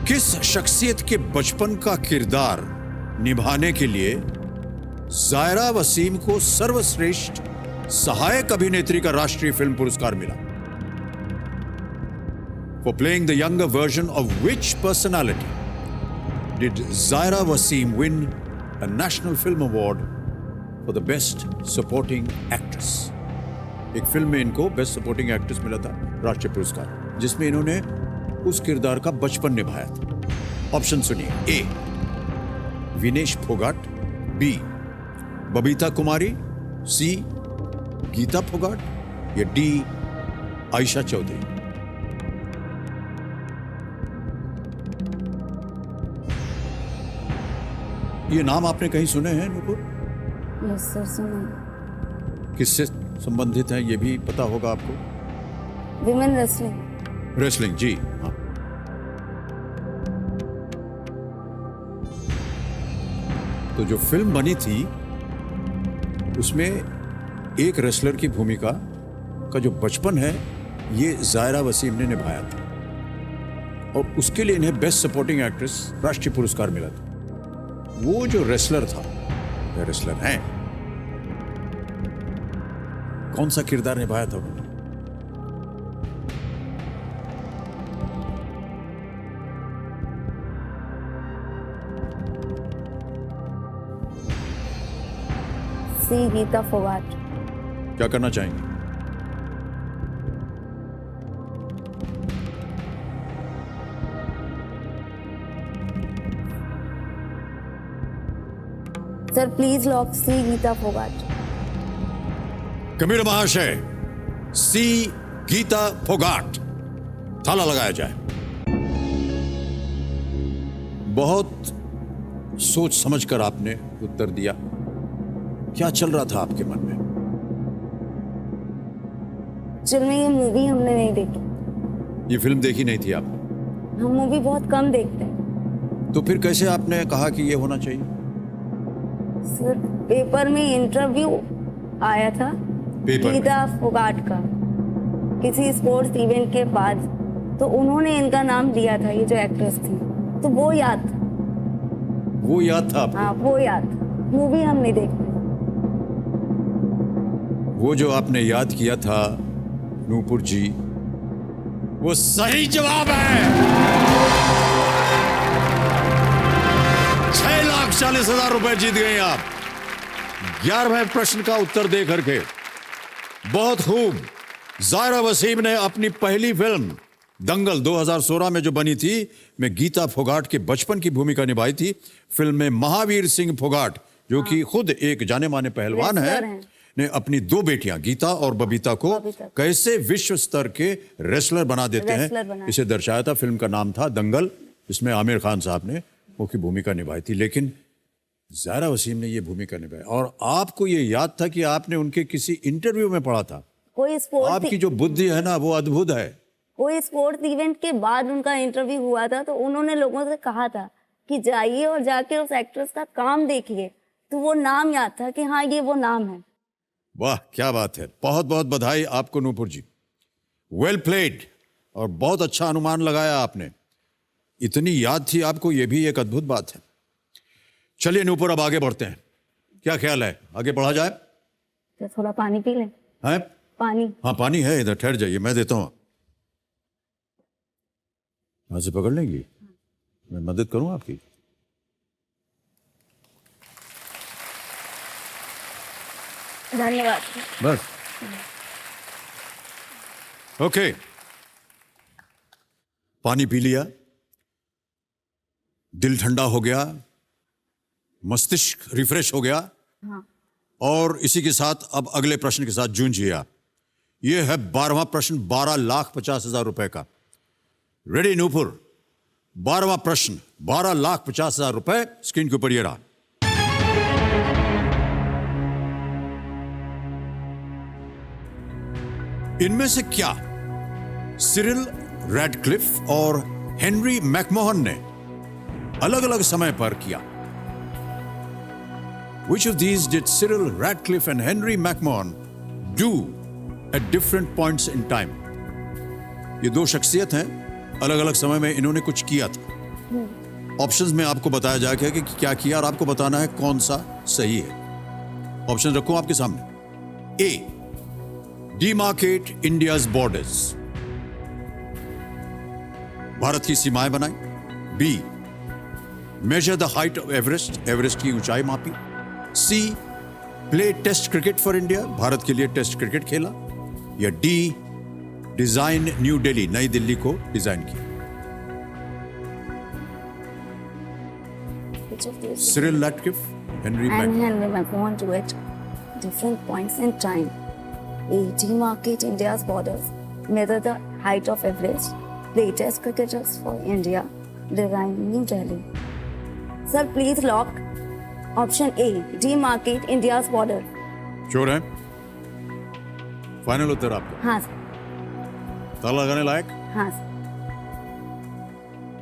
किस शख्सियत के बचपन का किरदार निभाने के लिए जायरा वसीम को सर्वश्रेष्ठ सहायक अभिनेत्री का राष्ट्रीय फिल्म पुरस्कार मिला? For playing the younger version of which personality did Zaira Wasim win a National Film Award for the Best Supporting Actress? एक फिल्म में इनको बेस्ट सपोर्टिंग एक्ट्रेस मिला था राष्ट्रीय पुरस्कार, जिसमें इन्होंने उस किरदार का बचपन निभाया था। ऑप्शन सुनिए। ए विनेश फोगाट, बी बबीता कुमारी, सी गीता फोगाट या डी आयशा चौधरी। ये नाम आपने कहीं सुने हैं नूपुर? यस सर, सुनो। किससे संबंधित हैं ये भी पता होगा आपको? Women wrestling. रेसलिंग, जी हाँ। तो जो फिल्म बनी थी उसमें एक रेसलर की भूमिका का जो बचपन है ये जायरा वसीम ने निभाया था, और उसके लिए इन्हें बेस्ट सपोर्टिंग एक्ट्रेस राष्ट्रीय पुरस्कार मिला था। वो जो रेसलर था या रेसलर हैं कौन सा किरदार निभाया था उन्होंने? सी गीता फोगाट। क्या करना चाहेंगे? सर प्लीज लॉक सी गीता फोगाट। कबीर महाशय, सी गीता फोगाट, ताला लगाया जाए। बहुत सोच समझकर आपने उत्तर दिया। क्या चल रहा था आपके मन में? एक्चुअल में ये मूवी हमने नहीं देखी। ये फिल्म देखी नहीं थी आप? हम मूवी बहुत कम देखते हैं। तो फिर कैसे आपने कहा कि ये होना चाहिए? सर पेपर में इंटरव्यू आया था पेपर में? गीता फोगाट का किसी स्पोर्ट्स इवेंट के बाद, तो उन्होंने इनका नाम लिया था, ये जो एक्ट्रेस थी, तो वो याद था। वो याद था आपको? हाँ वो याद था। मूवी हम नहीं देखते। वो जो आपने याद किया था नूपुर जी, वो सही जवाब है। 6,40,000 रुपए जीत गए आप 11वें प्रश्न का उत्तर दे करके। बहुत खूब। ज़ायरा वसीम ने अपनी पहली फिल्म दंगल 2016 में जो बनी थी, में गीता फोगाट के बचपन की भूमिका निभाई थी। फिल्म में महावीर सिंह फोगाट, जो कि खुद एक जाने माने पहलवान रेसलर है, हैं। ने अपनी दो बेटियां गीता और बबीता को कैसे विश्व स्तर के रेसलर बना देते रेसलर हैं, बनाया। इसे दर्शाया था। फिल्म का नाम था दंगल, जिसमें आमिर खान साहब ने मुख्य भूमिका निभाई थी। लेकिन ज़ायरा वसीम ने ये भूमिका निभाई और आपको ये याद था कि आपने उनके किसी इंटरव्यू में पढ़ा था। कोई आपकी जो बुद्धि है ना, वो अद्भुत है। कोई स्पोर्ट्स इवेंट के बाद उनका इंटरव्यू हुआ था, तो उन्होंने लोगों से कहा था कि जाइए और जाके उस एक्ट्रेस का काम देखिए, तो वो नाम याद था कि हाँ ये वो नाम है। वाह, क्या बात है। बहुत बहुत बधाई आपको नूपुर जी। वेल प्लेड, और बहुत अच्छा अनुमान लगाया आपने। इतनी याद थी आपको, ये भी एक अद्भुत बात है। चलिए नूपुर, अब आगे बढ़ते हैं। क्या ख्याल है, आगे बढ़ा जाए? तो थोड़ा पानी पी लें। हैं? पानी। हाँ पानी है इधर, ठहर जाइए, मैं देता हूँ। यहाँ से पकड़ लेंगी? मैं मदद करूँ आपकी? धन्यवाद। बस ओके, पानी पी लिया, दिल ठंडा हो गया, मस्तिष्क रिफ्रेश हो गया। हाँ। और इसी के साथ अब अगले प्रश्न के साथ जूझिए आप। यह है 12वां प्रश्न, 12,50,000 रुपए का। रेडी नूपुर? 12वां प्रश्न, 12,50,000 रुपए स्क्रीन के ऊपर ये रहा। इनमें से क्या सिरिल रैडक्लिफ और हेनरी मैकमोहन ने अलग अलग समय पर किया? Which of these did Cyril Radcliffe and Henry McMahon do at different points in time? ये दो शख्सियत हैं, अलग अलग समय में इन्होंने कुछ किया था। ऑप्शंस में आपको बताया जाएगा कि क्या किया और आपको बताना है कौन सा सही है। ऑप्शन रखूं आपके सामने। ए, demarcate India's borders, भारत की सीमाएं बनाई। बी, measure the height of Everest, Everest की ऊंचाई मापी। C, play test cricket for India, Bharat के लिए टेस्ट क्रिकेट खेला। या डी, डिजाइन न्यू दिल्ली, नई दिल्ली को डिजाइन किया। Which of these Cyril Radcliffe, Henry and McMahon. Henry McMahon do at different points in time? A, demarcate India's borders, measure the height of Everest, play test cricketers for India, design New Delhi. Sir, please lock option A, demarcate India's border. Sure है? फाइनल उत्तर आपका? हाँ सर। ताला लगाने लायक? हाँ सर।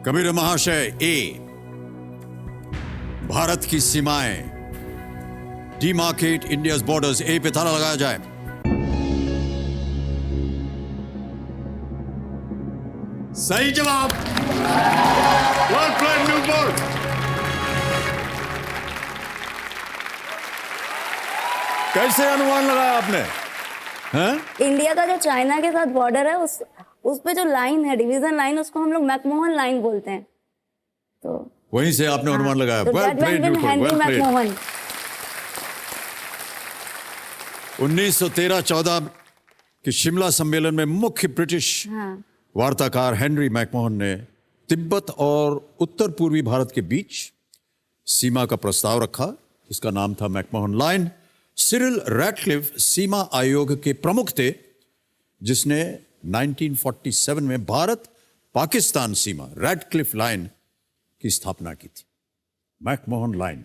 कबीर महाशय, ए, भारत की सीमाएं, डिमार्केट इंडियाज बॉर्डर्स, ए पे ताला लगाया जाए। सही जवाब। Well played Nupur. कैसे अनुमान लगाया आपने? हैं? इंडिया का जो चाइना के साथ बॉर्डर है उस पे जो लाइन है, डिवीजन लाइन, उसको हम लोग मैकमोहन लाइन बोलते हैं। तो वहीं से आपने अनुमान लगाया। तो well that went played with Nupur, Henry well played. McMahon. 1913-14 के शिमला सम्मेलन में मुख्य ब्रिटिश हाँ। वार्ताकार हेनरी मैकमोहन ने तिब्बत और उत्तर पूर्वी भारत के बीच सीमा का प्रस्ताव रखा, जिसका नाम था मैकमोहन लाइन। सिरिल रैटक्लिफ सीमा आयोग के प्रमुख थे, जिसने 1947 में भारत पाकिस्तान सीमा रैटक्लिफ लाइन की स्थापना की थी। McMahon line.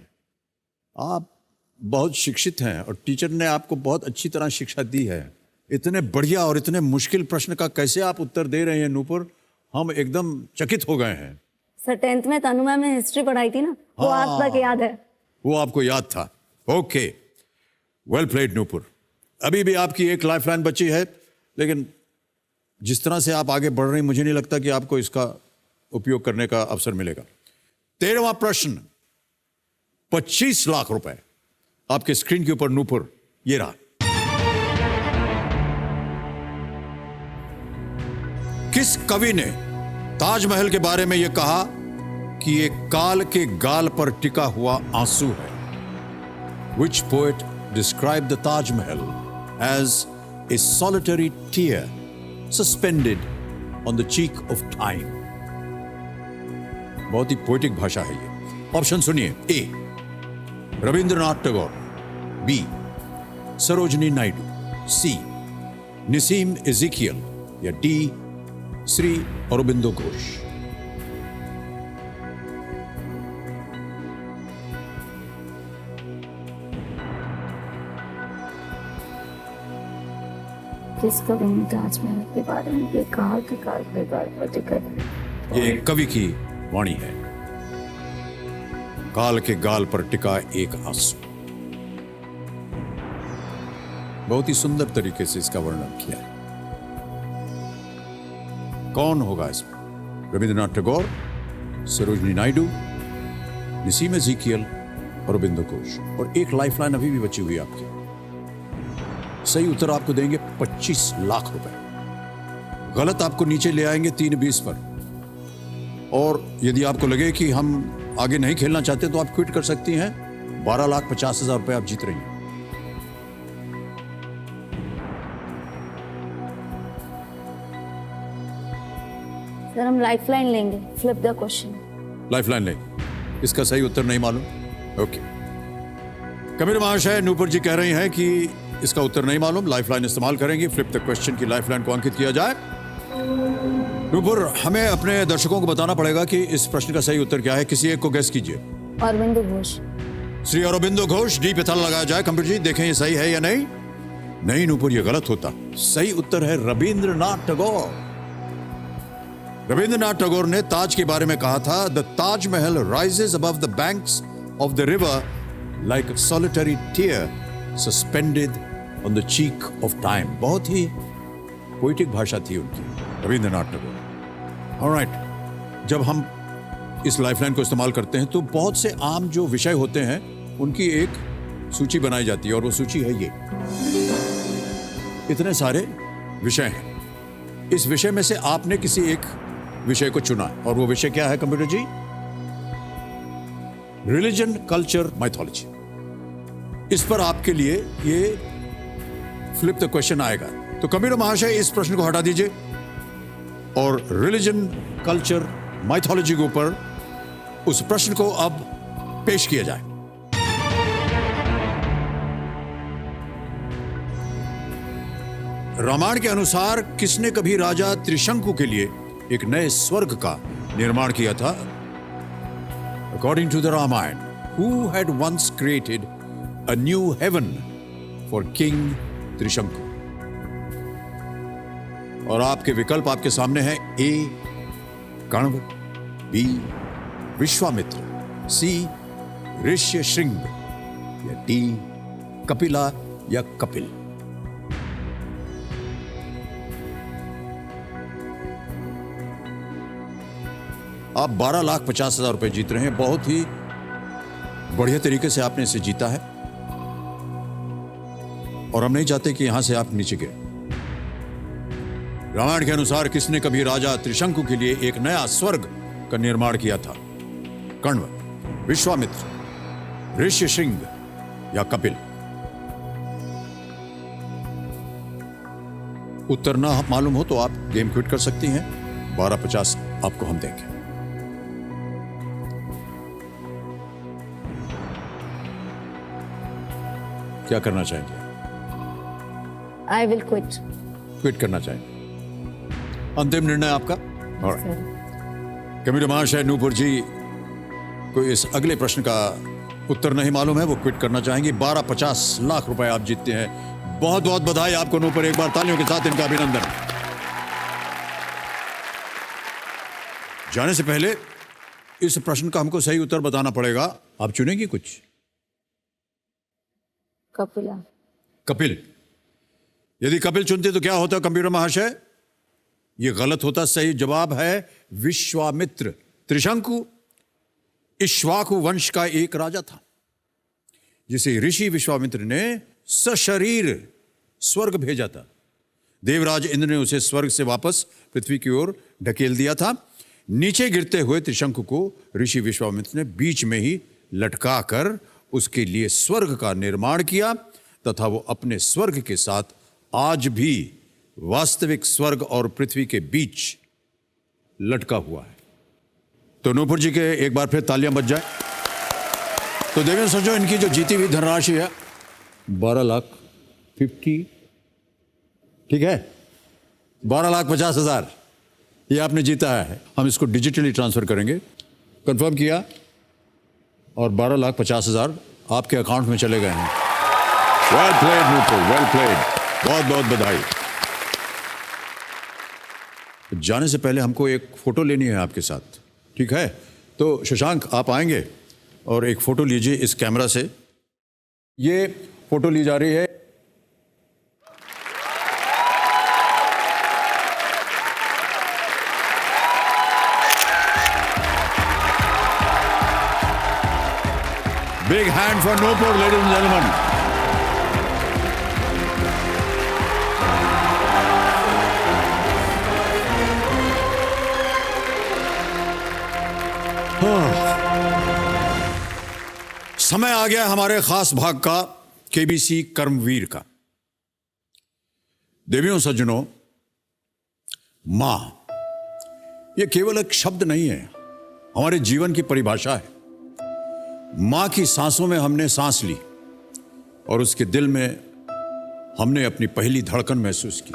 आप बहुत शिक्षित हैं और टीचर ने आपको बहुत अच्छी तरह शिक्षा दी है। इतने बढ़िया और इतने मुश्किल प्रश्न का कैसे आप उत्तर दे रहे हैं नूपुर, हम एकदम चकित हो गए हैं। सर 10th में तनु मैम ने हिस्ट्री पढ़ाई थी ना, वो आज तक याद है। वो आपको याद था। Okay, well played Nupur. अभी भी आपकी एक लाइफलाइन बची है, लेकिन जिस तरह से आप आगे बढ़ रही, मुझे नहीं लगता कि आपको इसका उपयोग करने का अवसर मिलेगा। 13वां प्रश्न, 25 लाख रुपए आपके स्क्रीन के ऊपर नूपुर, ये रहा। किस कवि ने ताजमहल के बारे में यह कहा कि ये काल के गाल पर टिका हुआ आंसू है? Which poet described the Taj Mahal as a solitary tear suspended on the cheek of time? बहुत ही पोएटिक भाषा है ये। ऑप्शन सुनिए। ए, रविंद्रनाथ टैगोर। बी, सरोजनी नायडू। सी, निसीम एजिकियल। या डी, श्री अरबिंदो घोष। किस कवि ने ताजमहल के बारे में ये कहा कि काल के गाल पर टिका है? ये कवि की वाणी है। काल के गाल पर टिका एक आंसू। बहुत ही सुंदर तरीके से इसका वर्णन किया है। कौन होगा इसमें? रविंद्रनाथ टैगोर, सरोजनी नायडू, निसीम एजिकियल, अरबिंदो घोष। और एक लाइफलाइन अभी भी बची हुई है आपकी। सही उत्तर आपको देंगे 25 लाख रुपए। गलत आपको नीचे ले आएंगे 3-20 पर। और यदि आपको लगे कि हम आगे नहीं खेलना चाहते तो आप क्विट कर सकती हैं। 12,50,000 रुपए आप जीत रही हैं। सर हम लाइफलाइन लेंगे, फ्लिप द क्वेश्चन। लाइफलाइन ले। इसका सही उत्तर नहीं मालूम? ओके। कबीर महाशय, नूपुर जी कह रही हैं कि इसका उत्तर नहीं मालूम, लाइफलाइन इस्तेमाल करेंगी। फ्लिप द क्वेश्चन की लाइफलाइन को अंकित किया जाए। नूपुर, हमें अपने दर्शकों को बताना पड़ेगा कि इस प्रश्न का सही उत्तर क्या है। किसी एक को गेस कीजिए। अरविंदो घोष। श्री अरबिंदो घोष। डी पे ताला लगाया जाए। कंप्यूटर जी देखें ये सही है या नहीं। नहीं नूपुर, ये गलत होता। सही उत्तर है रविंद्रनाथ टैगोर। रविंद्रनाथ टैगोर ने ताज के बारे में कहा था, the Taj Mahal rises above the banks of the river like a solitary tear suspended on the cheek of time. बहुत ही पोएटिक भाषा थी उनकी, रविंद्रनाथ टैगोर। ऑलराइट, जब हम इस लाइफलाइन को इस्तेमाल करते हैं तो बहुत से आम जो विषय होते हैं उनकी एक सूची बनाई जाती है, और वो सूची है ये। इतने सारे विषय हैं। इस विषय में से आपने किसी एक विषय को चुना, और वो विषय क्या है computer ji? Religion, culture, mythology. इस पर आपके लिए ये फ्लिप द क्वेश्चन आएगा। तो कंप्यूटर महाशय इस प्रश्न को हटा दीजिए और रिलीजन, कल्चर, माइथोलॉजी के ऊपर उस प्रश्न को अब पेश किया जाए। रामायण के अनुसार किसने कभी राजा त्रिशंकु के लिए एक नए स्वर्ग का निर्माण किया था? According to the Ramayana, who had once created a new heaven for King Trishanku? और आपके विकल्प आपके सामने हैं। ए, कण्व। बी, विश्वामित्र। सी, ऋष्य शृंग। या डी, कपिला या कपिल। आप 12,50,000 रुपए जीत रहे हैं। बहुत ही बढ़िया तरीके से आपने इसे जीता है। और हम नहीं चाहते कि यहां से आप नीचे गिरे। रामायण के अनुसार किसने कभी राजा त्रिशंकु के लिए एक नया स्वर्ग का निर्माण किया था? कण्व, विश्वामित्र, ऋष्यशृंग या कपिल? उत्तर ना मालूम हो तो आप गेम क्विट कर सकती हैं। 12.50 आपको हम देंगे। क्या करना चाहेंगे? I will quit. क्विट करना चाहेंगे? अंतिम निर्णय आपका? कबीर महाशय, नूपुर जी को इस अगले प्रश्न का उत्तर नहीं मालूम है, वो क्विट करना चाहेंगी। 12.50 लाख रुपए आप जीतते हैं। बहुत बहुत बधाई आपको नूपुर, एक बार तालियों के साथ इनका अभिनंदन। जाने से पहले इस प्रश्न का हमको सही उत्तर बताना पड़ेगा। आप चुनेंगी कुछ? कपिला। कपिल। यदि कपिल चुनते तो क्या होता कंप्यूटर महाशय? यह गलत होता। सही जवाब है विश्वामित्र। त्रिशंकु इक्ष्वाकु वंश का एक राजा था जिसे ऋषि विश्वामित्र ने सशरीर स्वर्ग भेजा था। देवराज इंद्र ने उसे स्वर्ग से वापस पृथ्वी की ओर ढकेल दिया था। नीचे गिरते हुए त्रिशंकु को ऋषि विश्वामित्र ने बीच में ही लटका कर उसके लिए स्वर्ग का निर्माण किया तथा वो अपने स्वर्ग के साथ आज भी वास्तविक स्वर्ग और पृथ्वी के बीच लटका हुआ है। तो नूपुर जी के एक बार फिर तालियां बज जाए। तो देवेंद्र सर, जो इनकी जो जीती हुई धनराशि है 12,50,000, ठीक है, 12,50,000 ये आपने जीता है। हम इसको डिजिटली ट्रांसफर करेंगे। कंफर्म किया और 12,50,000 आपके अकाउंट में चले गए हैं। Well played Nupur, well played, बहुत बहुत बधाई। जाने से पहले हमको एक फोटो लेनी है आपके साथ, ठीक है? तो शशांक, आप आएंगे और एक फोटो लीजिए इस कैमरा से। ये फोटो ली जा रही है Big hand for Nupur, ladies and gentlemen. समय आ गया हमारे खास भाग का, केबीसी कर्मवीर का। देवियों सज्जनों, मां यह केवल एक शब्द नहीं है, हमारे जीवन की परिभाषा है। मां की सांसों में हमने सांस ली और उसके दिल में हमने अपनी पहली धड़कन महसूस की।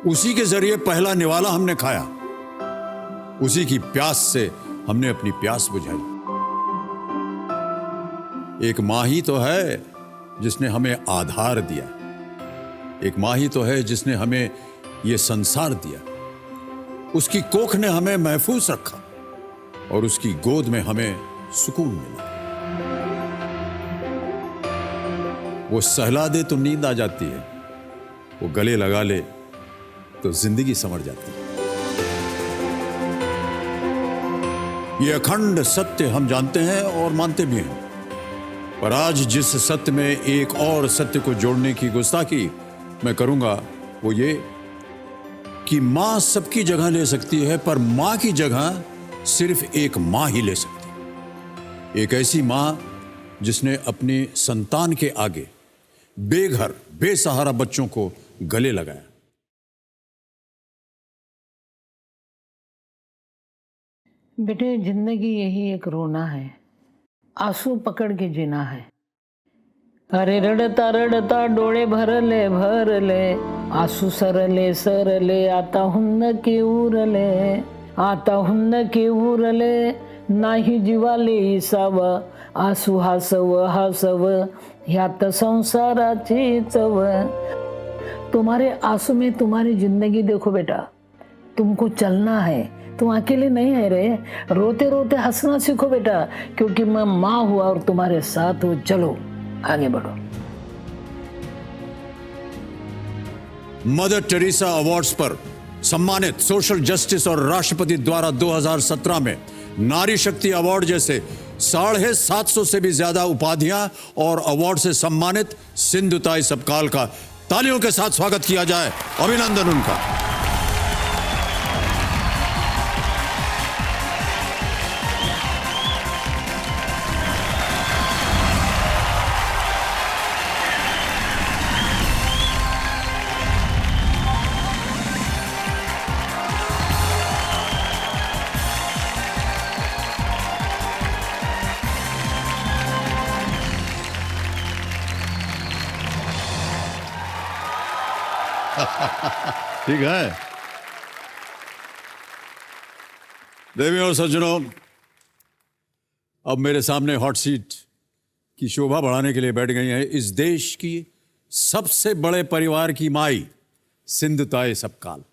उसी के जरिए पहला निवाला हमने खाया, उसी की प्यास से हमने अपनी प्यास बुझाई। एक मां ही तो है जिसने हमें आधार दिया, एक मां ही तो है जिसने हमें यह संसार दिया। उसकी कोख ने हमें महफूज रखा और उसकी गोद में हमें सुकून मिला। वो सहला दे तो नींद आ जाती है, वो गले लगा ले तो जिंदगी संवर जाती है। ये अखंड सत्य हम जानते हैं और मानते भी हैं, पर आज जिस सत्य में एक और सत्य को जोड़ने की गुस्ताखी मैं करूंगा वो ये कि मां सबकी जगह ले सकती है, पर मां की जगह सिर्फ एक मां ही ले सकती है। एक ऐसी मां जिसने अपने संतान के आगे बेघर बेसहारा बच्चों को गले लगाया। बेटे, जिंदगी यही एक रोना है, आंसू पकड़ के जीना है। अरे रडता रडता डोळे भरले आंसू सरले सरले आता हुन्न की उरले नाही जीवाले इसाव आंसू हासव ह्यात संसाराची चव। तुम्हारे आंसू में तुम्हारी जिंदगी देखो बेटा, तुमको चलना है, तुम अकेले नहीं है रे। रोते रोते हंसना सीखो बेटा, क्योंकि मैं माँ हुआ और तुम्हारे साथ हूँ। चलो आगे बढ़ो। मदर टेरेसा अवार्ड्स पर सम्मानित सोशल जस्टिस और राष्ट्रपति द्वारा 2017 में नारी शक्ति अवार्ड जैसे 750 से भी ज्यादा उपाधियां और अवार्ड से सम्मानित सिंधुताई सबकाल का तालियों के साथ स्वागत किया जाए। अभिनंदन उनका। ठीक है। देवियों और सज्जनों, अब मेरे सामने हॉट सीट की शोभा बढ़ाने के लिए बैठ गई है इस देश की सबसे बड़े परिवार की माई सिंधुताई सबकाल।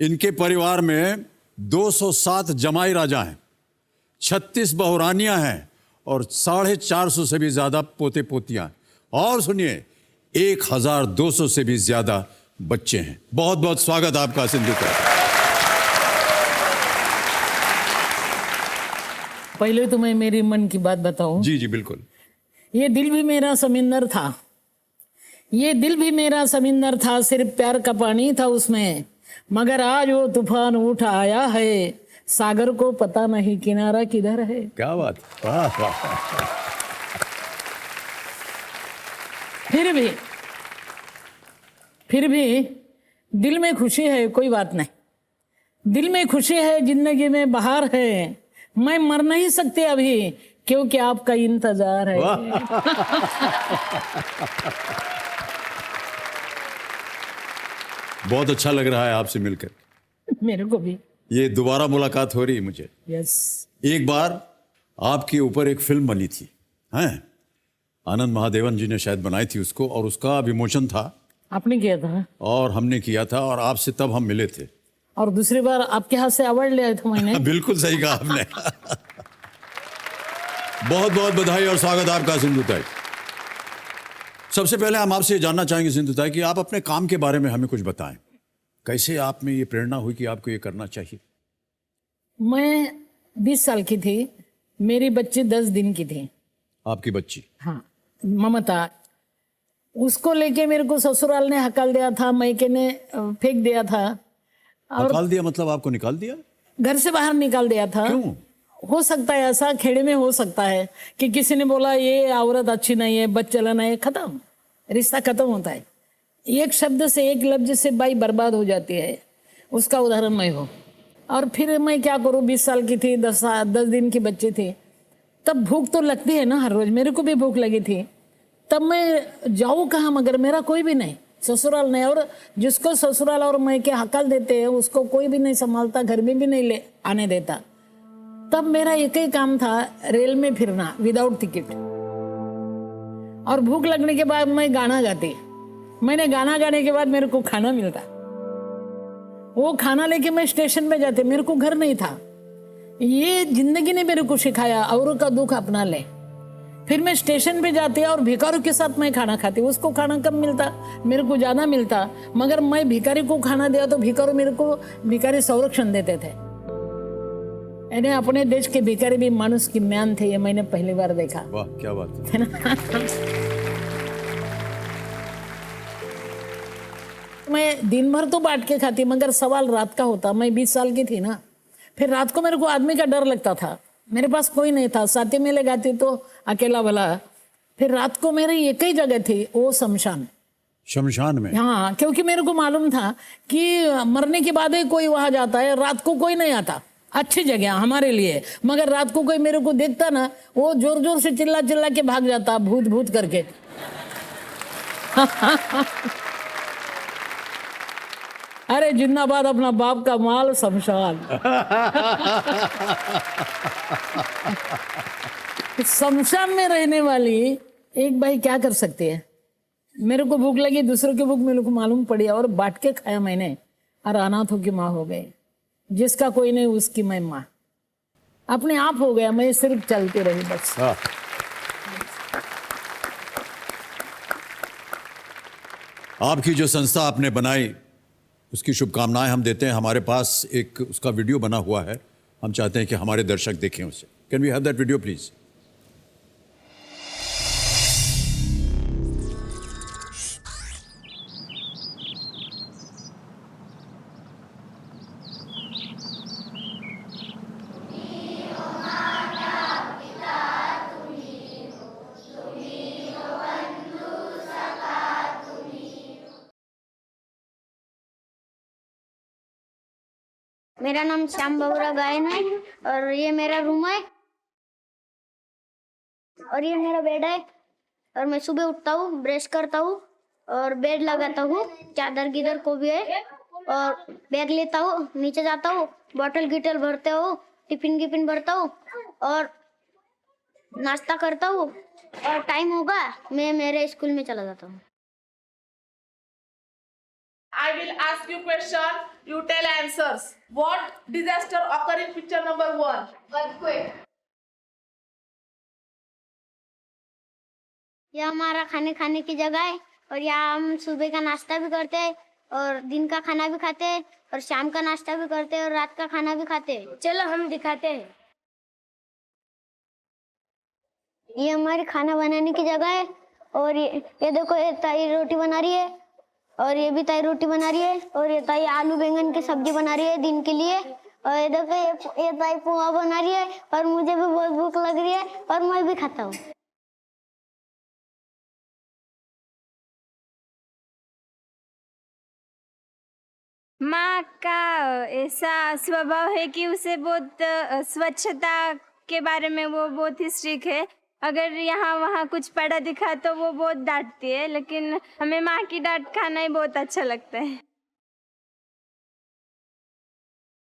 इनके परिवार में 207 जमाई राजा हैं, 36 बहुरानियां हैं और 450 से भी ज्यादा पोते पोतियां। और सुनिए, 1200 से भी ज्यादा बच्चे हैं। बहुत बहुत स्वागत आपका सिंधुताई। पहले तो मैं मेरी मन की बात बताऊं। जी जी बिल्कुल। ये दिल भी मेरा समुंदर था, ये दिल भी मेरा समुंदर था, सिर्फ प्यार का पानी था उसमें, मगर आज वो तूफान उठ आया है, सागर को पता नहीं किनारा किधर है। क्या बात, वाह वाह। फिर भी दिल में खुशी है, कोई बात नहीं, दिल में खुशी है, जिंदगी में बहार है, मैं मर नहीं सकती अभी क्योंकि आपका इंतजार है। बहुत अच्छा लग रहा है आपसे मिलकर। मेरे को भी। ये दोबारा मुलाकात हो रही है मुझे। यस। एक बार आपके ऊपर एक फिल्म बनी थी, हैं? आनंद महादेवन जी ने शायद बनाई थी उसको, और उसका विमोचन था। आपने किया था? और हमने किया था, और आपसे तब हम मिले थे। और दूसरी बार आपके हाथ से अवार्ड लिया था मैंने। बिल्कुल सही कहा आपने। बहुत बहुत बधाई और स्वागत आपका सिंधुताई। सबसे पहले हम आपसे जानना चाहेंगे सिंधुताई कि आप अपने काम के बारे में हमें कुछ बताएं। कैसे आप में ये प्रेरणा हुई कि आपको ये करना चाहिए? मैं 20 साल की थी, मेरी बच्ची 10 दिन की थी। आपकी बच्ची? हाँ, ममता। उसको लेके मेरे को ससुराल ने हकाल दिया था, मैके ने फेंक दिया था। और हकाल दिया मतलब आपको निकाल दिया? घर से बाहर निकाल दिया था। क्यों? हो सकता है ऐसा, खेड़े में हो सकता है कि किसी ने बोला ये औरत अच्छी नहीं है, बच्चा लाना है, खत्म, रिश्ता खत्म होता है। एक शब्द से, एक लफ्ज से बाई बर्बाद हो जाती है। उसका उदाहरण मैं हूँ। और फिर मैं क्या करूँ, 20 साल की थी, 10 दिन की बच्ची थी, तब भूख तो लगती है ना हर रोज। मेरे को भी भूख लगी थी। तब मैं जाऊँ कहाँ, मगर मेरा कोई भी नहीं, ससुराल नहीं। और जिसको ससुराल और मैके हकाल देते हैं उसको कोई भी नहीं संभालता, घर में भी नहीं ले आने देता। तब मेरा एक ही काम था, रेल में फिरना विदाउट टिकट। और भूख लगने के बाद मैं गाना गाती। मैंने गाना गाने के बाद मेरे को खाना मिलता, वो खाना लेके मैं स्टेशन में जाते। मेरे को घर नहीं था। ये जिंदगी ने मेरे को सिखाया, औरों का दुख अपना ले। फिर मैं स्टेशन पे जाती और भिखारियों के साथ मैं खाना खाती। उसको खाना कम मिलता, मेरे को ज़्यादा मिलता, मगर मैं भिखारी को खाना दिया तो भिखारी संरक्षण देते थे। यानी अपने देश के भिखारी भी मानुष की म्यान थे, ये मैंने पहली बार देखा। वाह, क्या बात है ना? मैं दिन भर तो बांट के खाती, मगर सवाल रात का होता। मैं 20 साल की थी ना, फिर रात को मेरे को आदमी का डर लगता था। मेरे पास कोई नहीं था, साथी में ले गाती तो अकेला भला। फिर रात को मेरी एक ही जगह थी, वो शमशान में। हाँ, क्योंकि मेरे को मालूम था कि मरने के बाद ही कोई वहां जाता है, रात को कोई नहीं आता। अच्छी जगह हमारे लिए, मगर रात को कोई मेरे को देखता ना, वो जोर जोर से चिल्ला चिल्ला के भाग जाता, भूत भूत करके। अरे जिंदाबाद अपना बाप का माल शमशान। शमशान में रहने वाली एक भाई क्या कर सकती है? मेरे को भूख लगी, दूसरों की भूख मेरे को मालूम पड़ी, और बांट के खाया मैंने। और अनाथों की माँ हो गई। जिसका कोई नहीं उसकी मैं माँ। अपने आप हो गया, मैं सिर्फ चलती रही बस। आपकी जो संस्था आपने बनाई उसकी शुभकामनाएं हम देते हैं। हमारे पास एक उसका वीडियो बना हुआ है, हम चाहते हैं कि हमारे दर्शक देखें उसे। Can we have that video please? मेरा नाम श्याम बबुरा गायन है और ये मेरा रूम है और ये मेरा बेड है और मैं सुबह उठता हूँ, ब्रश करता हूँ और बेड लगाता हूँ, चादर गिदर को भी है और बैग लेता हूँ, नीचे जाता हूँ, बॉटल गिटल भरते हो, टिफिन गिफिन भरता हूँ और नाश्ता करता हूँ और टाइम होगा मैं मेरे स्कूल में चला जाता हूँ। I will ask you question, you tell answers. What disaster occur in picture number 1? Earthquake. यह हमारा खाने की जगह है और यहाँ हम सुबह का नाश्ता भी करते हैं और दिन का खाना भी खाते हैं और शाम का नाश्ता भी करते हैं और रात का खाना भी खाते हैं। चलो हम दिखाते हैं। ये हमारी खाना बनाने की जगह है और ये देखो ये ताई रोटी बना रही है और ये भी ताई रोटी बना रही है और ये ताई आलू बैंगन की सब्जी बना रही है दिन के लिए और ये देखो ये ताई पोहा बना रही है और मुझे भी बहुत भूख लग रही है और मैं भी खाता हूँ। माँ का ऐसा स्वभाव है कि उसे बहुत स्वच्छता के बारे में वो बहुत ही स्ट्रिक्ट है। अगर यहाँ वहाँ कुछ पड़ा दिखा तो वो बहुत डांटती है, लेकिन हमें माँ की डांट खाना ही बहुत अच्छा लगता है।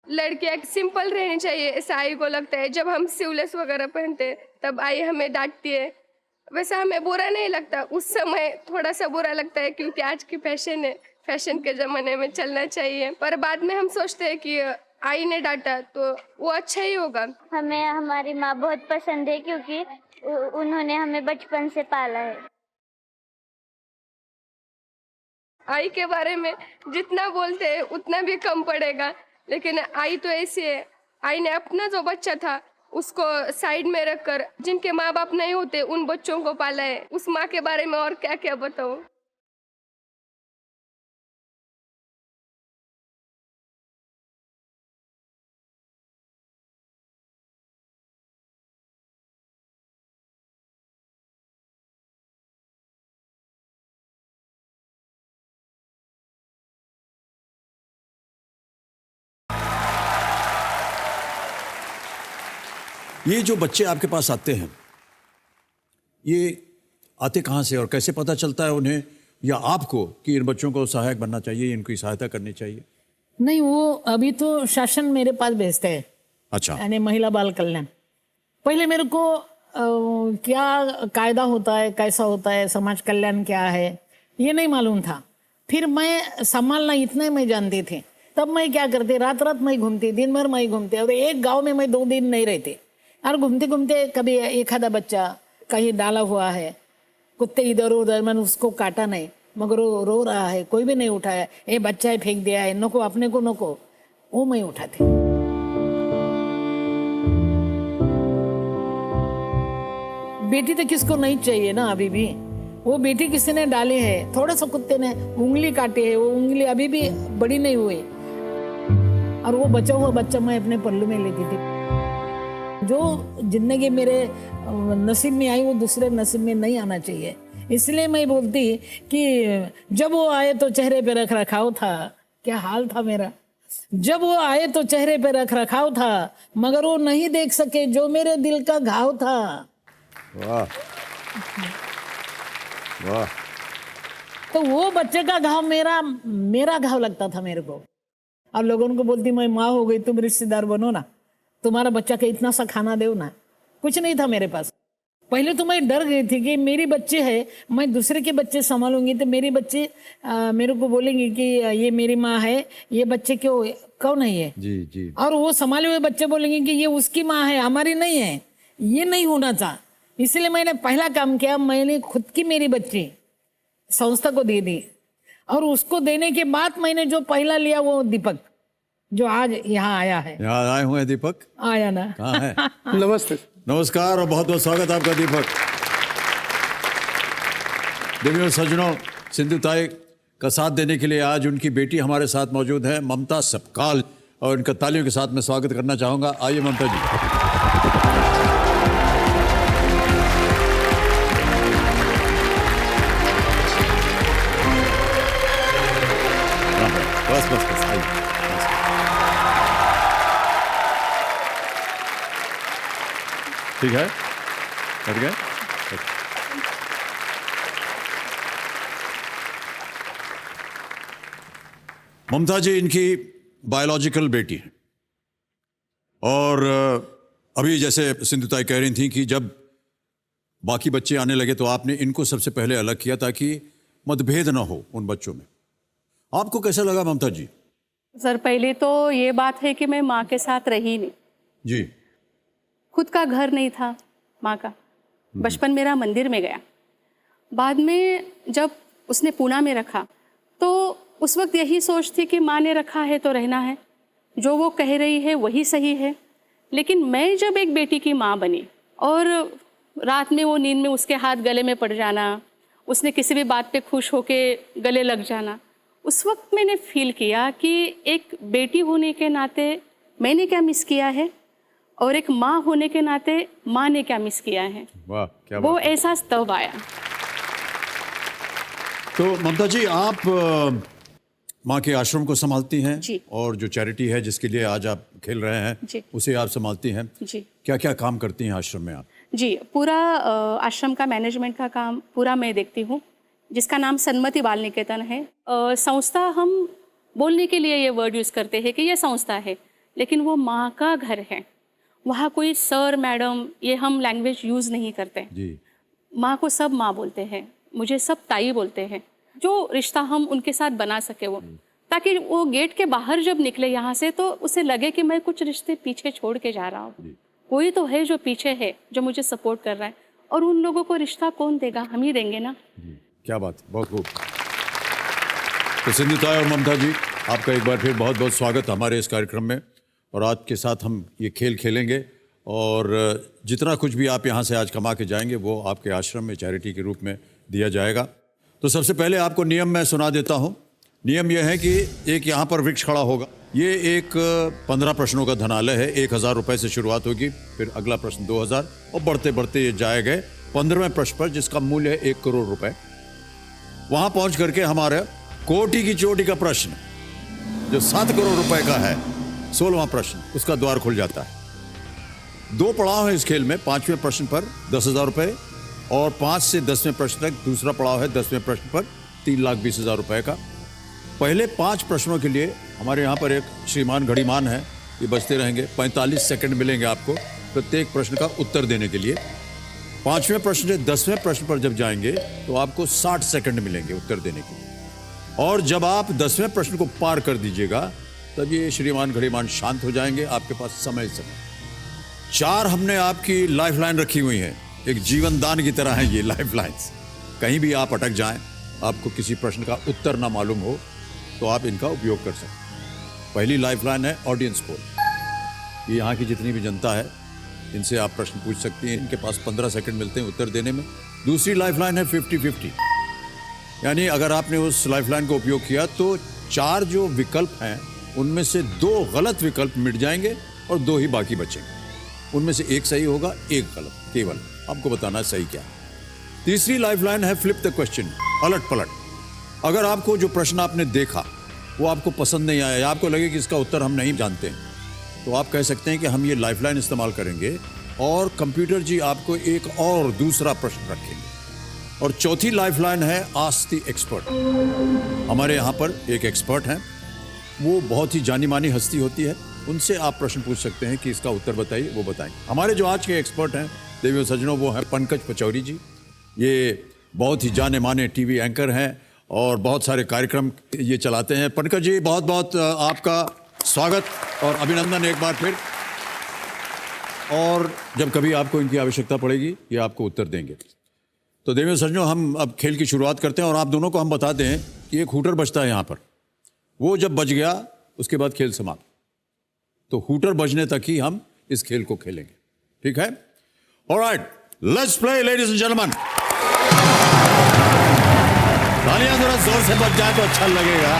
लड़कियाँ सिंपल रहनी चाहिए ऐसा आई को लगता है। जब हम स्लीवलेस वगैरह पहनते हैं तब आई हमें डांटती है। वैसा हमें बुरा नहीं लगता, उस समय थोड़ा सा बुरा लगता है क्योंकि आज की फैशन है, फैशन के ज़माने में चलना चाहिए। पर बाद में हम सोचते हैं कि आई ने डांटा तो वो अच्छा ही होगा। हमें हमारी माँ बहुत पसंद है क्योंकि उन्होंने हमें बचपन से पाला है। आई के बारे में जितना बोलते हैं उतना भी कम पड़ेगा, लेकिन आई तो ऐसी है। आई ने अपना जो बच्चा था उसको साइड में रखकर जिनके माँ बाप नहीं होते उन बच्चों को पाला है। उस माँ के बारे में और क्या क्या बताऊं। ये जो बच्चे आपके पास आते हैं, ये आते कहाँ से और कैसे पता चलता है उन्हें या आपको कि इन बच्चों को सहायक बनना चाहिए, इनकी सहायता करनी चाहिए? नहीं, वो अभी तो शासन मेरे पास भेजते हैं। अच्छा। यानी महिला बाल कल्याण। पहले मेरे को क्या कायदा होता है, कैसा होता है, समाज कल्याण क्या है, ये नहीं मालूम था। फिर मैं संभालना इतना मैं जानती थी। तब मैं क्या करती, रात रात मैं घूमती, दिन भर मैं घूमती और एक गांव में मैं 2 दिन नहीं रहती। और घूमते घूमते कभी एक आधा बच्चा कहीं डाला हुआ है, कुत्ते इधर उधर, मैंने उसको काटा नहीं, मगर वो रो रहा है, कोई भी नहीं उठाया। ये बच्चा है फेंक दिया है, नको अपने को नको, वो मैं उठाती। बेटी तो किसको नहीं चाहिए ना अभी भी। वो बेटी किसी ने डाली है, थोड़ा सा कुत्ते ने उंगली काटी है, वो उंगली अभी भी बड़ी नहीं हुई और वो बचा हुआ बच्चा मैं अपने पल्लू में लेती थी। जो जिंदगी मेरे नसीब में आई वो दूसरे नसीब में नहीं आना चाहिए। इसलिए मैं बोलती कि जब वो आए तो चेहरे पे रख रखाव था, क्या हाल था मेरा। जब वो आए तो चेहरे पे रख रखाव था, मगर वो नहीं देख सके जो मेरे दिल का घाव था। वाह वाह। तो वो बच्चे का घाव मेरा घाव लगता था मेरे को। अब लोगों को बोलती मैं माँ हो गई, तुम रिश्तेदार बनो ना, तुम्हारा बच्चा का इतना सा खाना दो ना। कुछ नहीं था मेरे पास। पहले तो मैं डर गई थी कि मेरी बच्चे है, मैं दूसरे के बच्चे संभालूंगी तो मेरे बच्चे मेरे को बोलेंगे कि ये मेरी माँ है, ये बच्चे क्यों कौन है ये। जी जी। और वो संभाले हुए बच्चे बोलेंगे कि ये उसकी माँ है, हमारी नहीं है। ये नहीं होना था। इसलिए मैंने पहला काम किया, मैंने खुद की मेरी बच्ची संस्था को दे दी और उसको देने के बाद मैंने जो पहला लिया वो दीपक, जो आज यहाँ आया है। यहाँ आए हुए हैं दीपक, आया ना। कहाँ है? नमस्ते। नमस्कार और बहुत बहुत स्वागत आपका दीपक। देवियों सज्जनों, सिंधुताई का साथ देने के लिए आज उनकी बेटी हमारे साथ मौजूद है, ममता सपकाल, और इनका तालियों के साथ मैं स्वागत करना चाहूँगा। आइए ममता जी। बस बस बस आइए। ठीक है, कर गए। ममता जी इनकी बायोलॉजिकल बेटी है, और अभी जैसे सिंधुताई कह रही थी कि जब बाकी बच्चे आने लगे तो आपने इनको सबसे पहले अलग किया ताकि मतभेद ना हो उन बच्चों में। आपको कैसा लगा ममता जी? सर पहले तो ये बात है कि मैं माँ के साथ रही नहीं जी। खुद का घर नहीं था माँ का। बचपन मेरा मंदिर में गया। बाद में जब उसने पूना में रखा तो उस वक्त यही सोच थी कि माँ ने रखा है तो रहना है, जो वो कह रही है वही सही है। लेकिन मैं जब एक बेटी की माँ बनी और रात में वो नींद में उसके हाथ गले में पड़ जाना, उसने किसी भी बात पे खुश होके गले लग जाना, उस वक्त मैंने फील किया कि एक बेटी होने के नाते मैंने क्या मिस किया है और एक माँ होने के नाते माँ ने क्या मिस किया है। वाह, क्या वो बात है। एहसास तब आया। तो ममता जी आप माँ के आश्रम को संभालती हैं जी। और जो चैरिटी है जिसके लिए आज आप खेल रहे हैं जी। उसे आप संभालती हैं। जी क्या क्या काम करती हैं आश्रम में आप? जी, पूरा आश्रम का मैनेजमेंट का काम पूरा मैं देखती हूँ, जिसका नाम सन्मति बाल निकेतन है। संस्था हम बोलने के लिए ये वर्ड यूज़ करते हैं कि ये संस्था है, लेकिन वो माँ का घर है। वहाँ कोई सर मैडम ये हम लैंग्वेज यूज़ नहीं करते। जी। माँ को सब माँ बोलते हैं, मुझे सब ताई बोलते हैं। जो रिश्ता हम उनके साथ बना सके वो, ताकि वो गेट के बाहर जब निकले यहाँ से तो उसे लगे कि मैं कुछ रिश्ते पीछे छोड़ के जा रहा हूँ। कोई तो है जो पीछे है, जो मुझे सपोर्ट कर रहा है, और उन लोगों को रिश्ता कौन देगा? हम ही देंगे ना। क्या बात है, बहुत खूब। तो सिंधुताई और ममता जी आपका एक बार फिर बहुत बहुत स्वागत हमारे इस कार्यक्रम में। और आज के साथ हम ये खेल खेलेंगे और जितना कुछ भी आप यहाँ से आज कमा के जाएंगे वो आपके आश्रम में चैरिटी के रूप में दिया जाएगा। तो सबसे पहले आपको नियम मैं सुना देता हूँ। नियम यह है कि एक यहाँ पर वृक्ष खड़ा होगा। ये एक 15 प्रश्नों का धनालय है। 1000 रुपये से शुरुआत होगी, फिर अगला प्रश्न 2000 और बढ़ते बढ़ते ये जाए गए 15वें प्रश्न पर, जिसका मूल्य है 1 करोड़ रुपए। वहाँ पहुँच करके हमारा कोटि की चोटी का प्रश्न जो 7 करोड़ रुपए का है, 16वां प्रश्न, उसका द्वार खुल जाता है। 2 पड़ाव है इस खेल में। 5वें प्रश्न पर 10,000 रुपये और 5 से 10वें प्रश्न तक दूसरा पड़ाव है 10वें प्रश्न पर 3,20,000 रुपये का। पहले 5 प्रश्नों के लिए हमारे यहाँ पर एक श्रीमान घड़ीमान है, ये बजते रहेंगे। 45 सेकंड मिलेंगे आपको प्रत्येक प्रश्न का उत्तर देने के लिए। 5वें प्रश्न से 10वें प्रश्न पर जब जाएंगे तो आपको 60 सेकंड मिलेंगे उत्तर देने के लिए। और जब आप 10वें प्रश्न को पार कर दीजिएगा तब ये श्रीमान घड़ीमान शांत हो जाएंगे, आपके पास समय 4 हमने आपकी लाइफ लाइन रखी हुई है। एक जीवन दान की तरह है ये लाइफ लाइन्स। कहीं भी आप अटक जाएं, आपको किसी प्रश्न का उत्तर ना मालूम हो तो आप इनका उपयोग कर सकते हैं। पहली लाइफ लाइन है ऑडियंस पोल। ये यहाँ की जितनी भी जनता है इनसे आप प्रश्न पूछ सकती हैं। इनके पास 15 सेकंड मिलते हैं उत्तर देने में। दूसरी लाइफ लाइन है 50-50, यानी अगर आपने उस लाइफ लाइन का उपयोग किया तो 4 जो विकल्प हैं उनमें से 2 गलत विकल्प मिट जाएंगे और 2 ही बाकी बचेंगे। उनमें से 1 सही होगा, 1 गलत। केवल आपको बताना है सही क्या। तीसरी लाइफ लाइन है फ्लिप द क्वेश्चन, पलट पलट। अगर आपको जो प्रश्न आपने देखा वो आपको पसंद नहीं आया या आपको लगे कि इसका उत्तर हम नहीं जानते हैं, तो आप कह सकते हैं कि हम ये लाइफ लाइन इस्तेमाल करेंगे और कंप्यूटर जी आपको एक और दूसरा प्रश्न रखेंगे। और चौथी लाइफ लाइन है आस्क द एक्सपर्ट। हमारे यहाँ पर एक एक्सपर्ट हैं, वो बहुत ही जानी मानी हस्ती होती है, उनसे आप प्रश्न पूछ सकते हैं कि इसका उत्तर बताइए, वो बताएंगे। हमारे जो आज के एक्सपर्ट हैं देवियों सज्जनों, वो हैं पंकज पचौरी जी। ये बहुत ही जाने माने टीवी एंकर हैं और बहुत सारे कार्यक्रम ये चलाते हैं। पंकज जी बहुत बहुत आपका स्वागत और अभिनंदन एक बार फिर। और जब कभी आपको इनकी आवश्यकता पड़ेगी ये आपको उत्तर देंगे। तो देवियों सज्जनों, हम अब खेल की शुरुआत करते हैं और आप दोनों को हम बताते हैं कि एक हूटर बजता है यहाँ पर। वो जब बज गया उसके बाद खेल समाप्त। तो हूटर बजने तक ही हम इस खेल को खेलेंगे, ठीक है? Alright, let's play ladies and gentleman. तालियां थोड़ा जोर से बज जाए तो अच्छा लगेगा।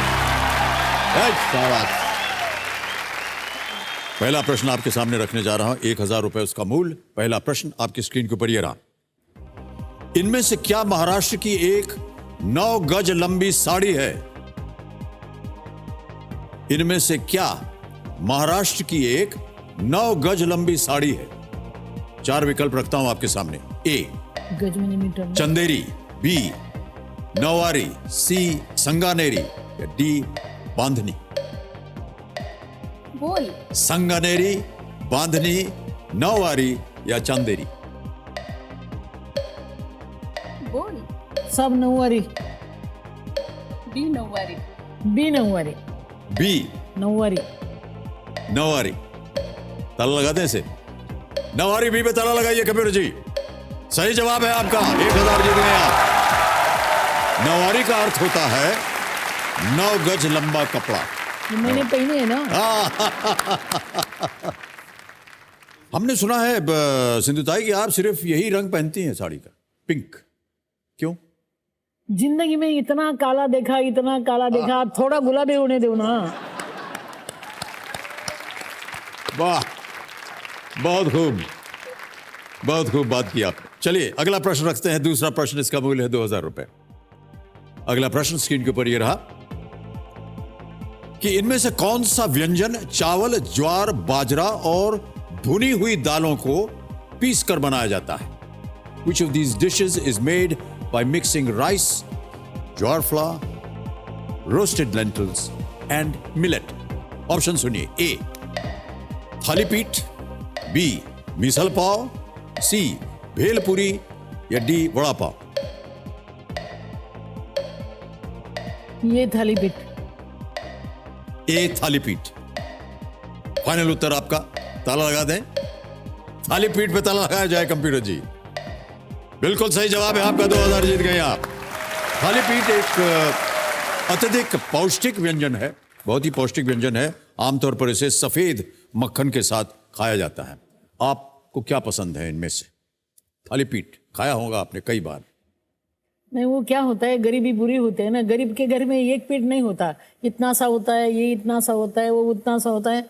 पहला प्रश्न आपके सामने रखने जा रहा हूं, 1000 रुपए उसका मूल्य। पहला प्रश्न आपकी स्क्रीन के ऊपर ये रहा। इनमें से क्या महाराष्ट्र की एक 9 गज लंबी साड़ी है? इनमें से क्या महाराष्ट्र की एक 9 गज लंबी साड़ी है? 4 विकल्प रखता हूं आपके सामने। ए गज में मीटर, चंदेरी, बी नौवारी, सी संगानेरी या डी बांधनी। बोल। संगानेरी, बांधनी, नौवारी या चंदेरी? बोल। सब Nauvari. B Nauvari. B Nauvari. B Nauvari. Nauvari. ताला लगा दें इसे। नौवारी बी पे ताला लगाइए कंप्यूटर जी। सही जवाब है आपका, 1000 जीत गए आप। नौवारी का अर्थ होता है 9 गज लंबा कपड़ा। ये मैंने पहने है ना। हमने सुना है सिंधुताई कि आप सिर्फ यही रंग पहनती हैं साड़ी का, पिंक। क्यों? जिंदगी में इतना काला देखा, इतना काला देखा, थोड़ा गुलाबी होने दो ना। वाह, बहुत खूब, बहुत खूब बात की आपने। चलिए अगला प्रश्न रखते हैं। दूसरा प्रश्न, इसका मूल्य है 2000 रुपए। अगला प्रश्न स्क्रीन के ऊपर ये रहा कि इनमें से कौन सा व्यंजन चावल, ज्वार, बाजरा और भुनी हुई दालों को पीस कर बनाया जाता है? Which of these dishes is made by mixing rice, jowar flour, roasted lentils and millet? Option सुनिए। ए थालीपीठ, बी मिसल पाव, सी भेलपुरी या डी वड़ा पाव? ये थालीपीठ। ए थालीपीठ। फाइनल उत्तर आपका? ताला लगा दें। थालीपीठ पे ताला लगाया जाए कंप्यूटर जी। बिल्कुल सही जवाब है आपका, 2000 जीत गए आप। थालीपीठ एक अत्यधिक पौष्टिक व्यंजन है, बहुत ही पौष्टिक व्यंजन है। आमतौर पर इसे सफेद मक्खन के साथ खाया जाता है। आपको क्या पसंद है इनमें से? थालीपीठ खाया होगा आपने कई बार। नहीं, वो क्या होता है, गरीबी बुरी होती है ना। गरीब के घर में एक पीठ नहीं होता, इतना सा होता है, ये इतना सा होता है, वो उतना सा होता है।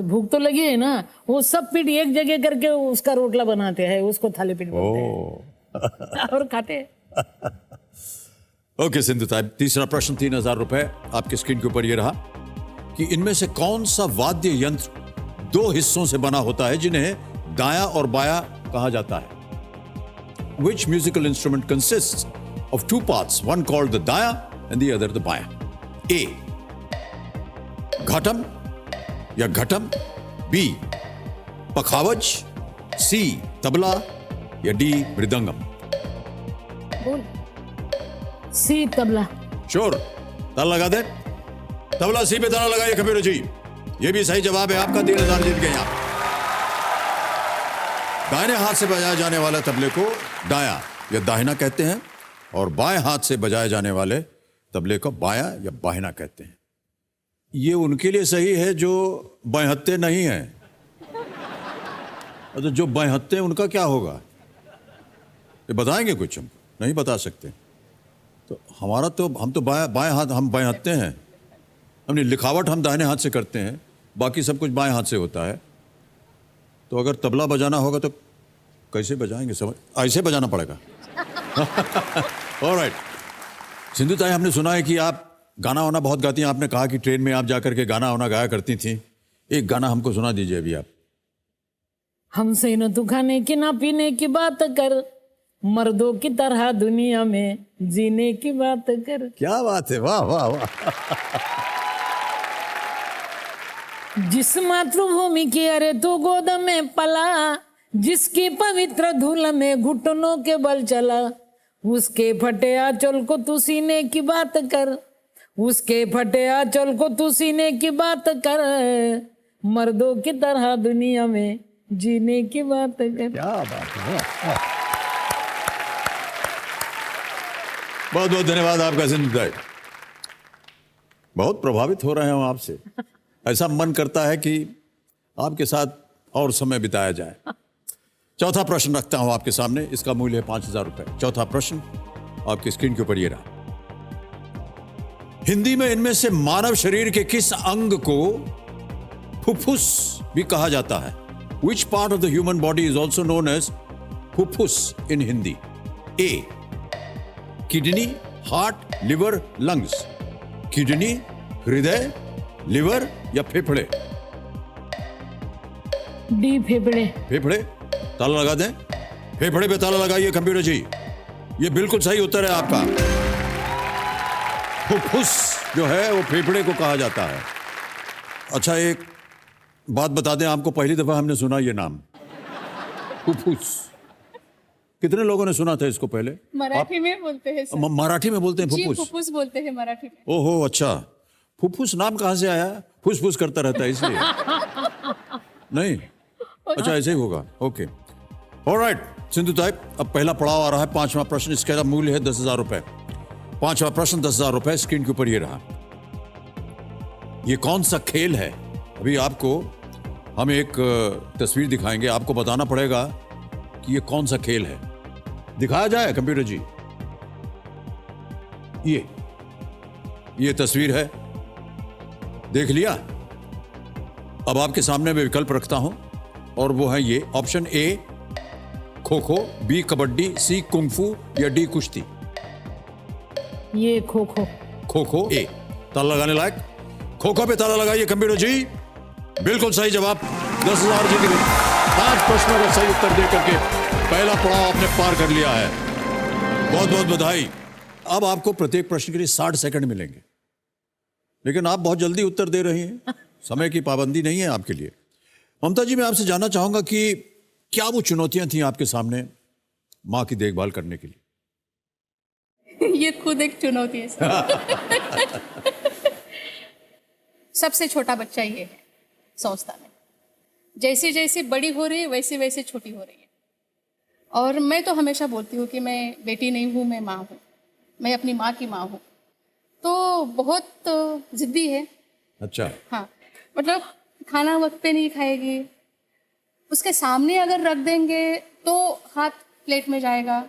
भूख तो लगी है ना, वो सब पीठ एक जगह करके उसका रोटला बनाते हैं, उसको थालीपीठ बोलते हैं और खाते हैं। ओके सिंधु साहब, तीसरा प्रश्न 3000 रुपए आपकी स्क्रीन के ऊपर ये रहा कि इनमें से कौन सा वाद्य यंत्र 2 हिस्सों से बना होता है जिन्हें दाया और बाया कहा जाता है? Which musical instrument consists of 2 parts, one called the daya and the other the baya? A घटम या घटम, B पखावज, C तबला या D मृदंगम? बोल। सी तबला। श्योर? ताला लगा दे। तबला सी पे ताला लगाइए कंप्यूटर जी। ये भी सही जवाब है आपका, 3000 जीत गए आप। दाहिने हाथ से बजाए जाने वाले तबले को दाया या दाहिना कहते हैं और बाएं हाथ से बजाए जाने वाले तबले को बाया या बाहिना कहते हैं। ये उनके लिए सही है जो बाएं नहीं हैं। तो जो बाएं हैं उनका क्या होगा? ये बताएंगे कुछ? हम नहीं बता सकते। तो हमारा तो हम तो बाएं हाथ, हम बाएं हैं। हमने लिखावट हम दाहिने हाथ से करते हैं, बाकी सब कुछ बाएं हाथ से होता है। तो अगर तबला बजाना होगा तो कैसे बजाएंगे? समझ ऐसे बजाना पड़ेगा। ऑलराइट सिंधु ताई, हमने सुना है कि आप गाना वाना बहुत गाती हैं। आपने कहा कि ट्रेन में आप जाकर के गाना वाना गाया करती थी। एक गाना हमको सुना दीजिए अभी आप। हमसे न तू खाने की ना पीने की बात कर, मर्दों की तरह दुनिया में जीने की बात कर। क्या बात है, वाह वाह वाह। जिस मातृभूमि की अरे तू गोद में पला, जिसकी पवित्र धूल में घुटनों के बल चला, उसके फटे आंचल को तू सीने की बात कर, उसके फटे आंचल को तू सीने की बात कर, मर्दों की तरह दुनिया में जीने की बात कर। क्या बात है, बहुत बहुत धन्यवाद आपका सिंधु ताई। बहुत प्रभावित हो रहे हैं हम आपसे। ऐसा मन करता है कि आपके साथ और समय बिताया जाए। चौथा प्रश्न रखता हूं आपके सामने, इसका मूल्य है 5,000 रुपए। चौथा प्रश्न आपकी स्क्रीन के ऊपर ये रहा। हिंदी में इनमें से मानव शरीर के किस अंग को फुफ्फुस भी कहा जाता है? Which part of the human body is also known as फुफ्फुस in Hindi? A. Kidney, heart, liver, lungs. Kidney, हृदय, लिवर या फेफड़े? डी, फेफड़े। फेफड़े? ताला लगा दें? फेफड़े पे ताला लगाइए कंप्यूटर जी। ये बिल्कुल सही उत्तर है आपका। फुफ्फुस जो है वो फेफड़े को कहा जाता है। अच्छा, एक बात बता दें आपको, पहली दफा हमने सुना ये नाम फुफ्फुस। कितने लोगों ने सुना था इसको पहले? मराठी में बोलते हैं सर। मराठी में बोलते हैं जी, फुफ्फुस? फुफ्फुस बोलते हैं मराठी में। ओहो, अच्छा। फुफ्फुस नाम कहाँ से आया? फुसफुस करता रहता है इसलिए? नहीं, अच्छा ऐसे ही होगा। ओके, ऑलराइट सिंधु ताई, अब पहला पड़ाव आ रहा है, 5वां प्रश्न। इसका मूल्य है 10,000 रुपए। 5वां प्रश्न 10,000 रुपए। स्क्रीन के ऊपर ये रहा। ये कौन सा खेल है? अभी आपको हम एक तस्वीर दिखाएंगे, आपको बताना पड़ेगा कि ये कौन सा खेल है। दिखाया जाए कंप्यूटर जी? ये तस्वीर है, देख लिया? अब आपके सामने मैं विकल्प रखता हूं और वो है ये। Option A kho kho, B kabaddi, C kung fu या डी कुश्ती? ये खो खो। खो खो ए। ताला लगाने लायक? खो खो पे ताला लगाइए कंप्यूटर जी। बिल्कुल सही जवाब। 10,000 जी के लिए 5 प्रश्नों का सही उत्तर दे करके पहला पड़ाव आपने पार कर लिया है। बहुत बहुत बधाई। अब आपको प्रत्येक प्रश्न के लिए 60 सेकंड मिलेंगे, लेकिन आप बहुत जल्दी उत्तर दे रही हैं। समय की पाबंदी नहीं है आपके लिए। ममता जी, मैं आपसे जानना चाहूंगा कि क्या वो चुनौतियां थी आपके सामने माँ की देखभाल करने के लिए? ये खुद एक चुनौती है सर। सबसे छोटा बच्चा ये है संस्था में। जैसे जैसे बड़ी हो रही है वैसे वैसे छोटी हो रही है। और मैं तो हमेशा बोलती हूँ कि मैं बेटी नहीं हूँ, मैं माँ हूँ। मैं अपनी माँ की माँ हूँ। तो बहुत जिद्दी है। अच्छा। हाँ, मतलब खाना वक्त पे नहीं खाएगी। उसके सामने अगर रख देंगे तो हाथ प्लेट में जाएगा,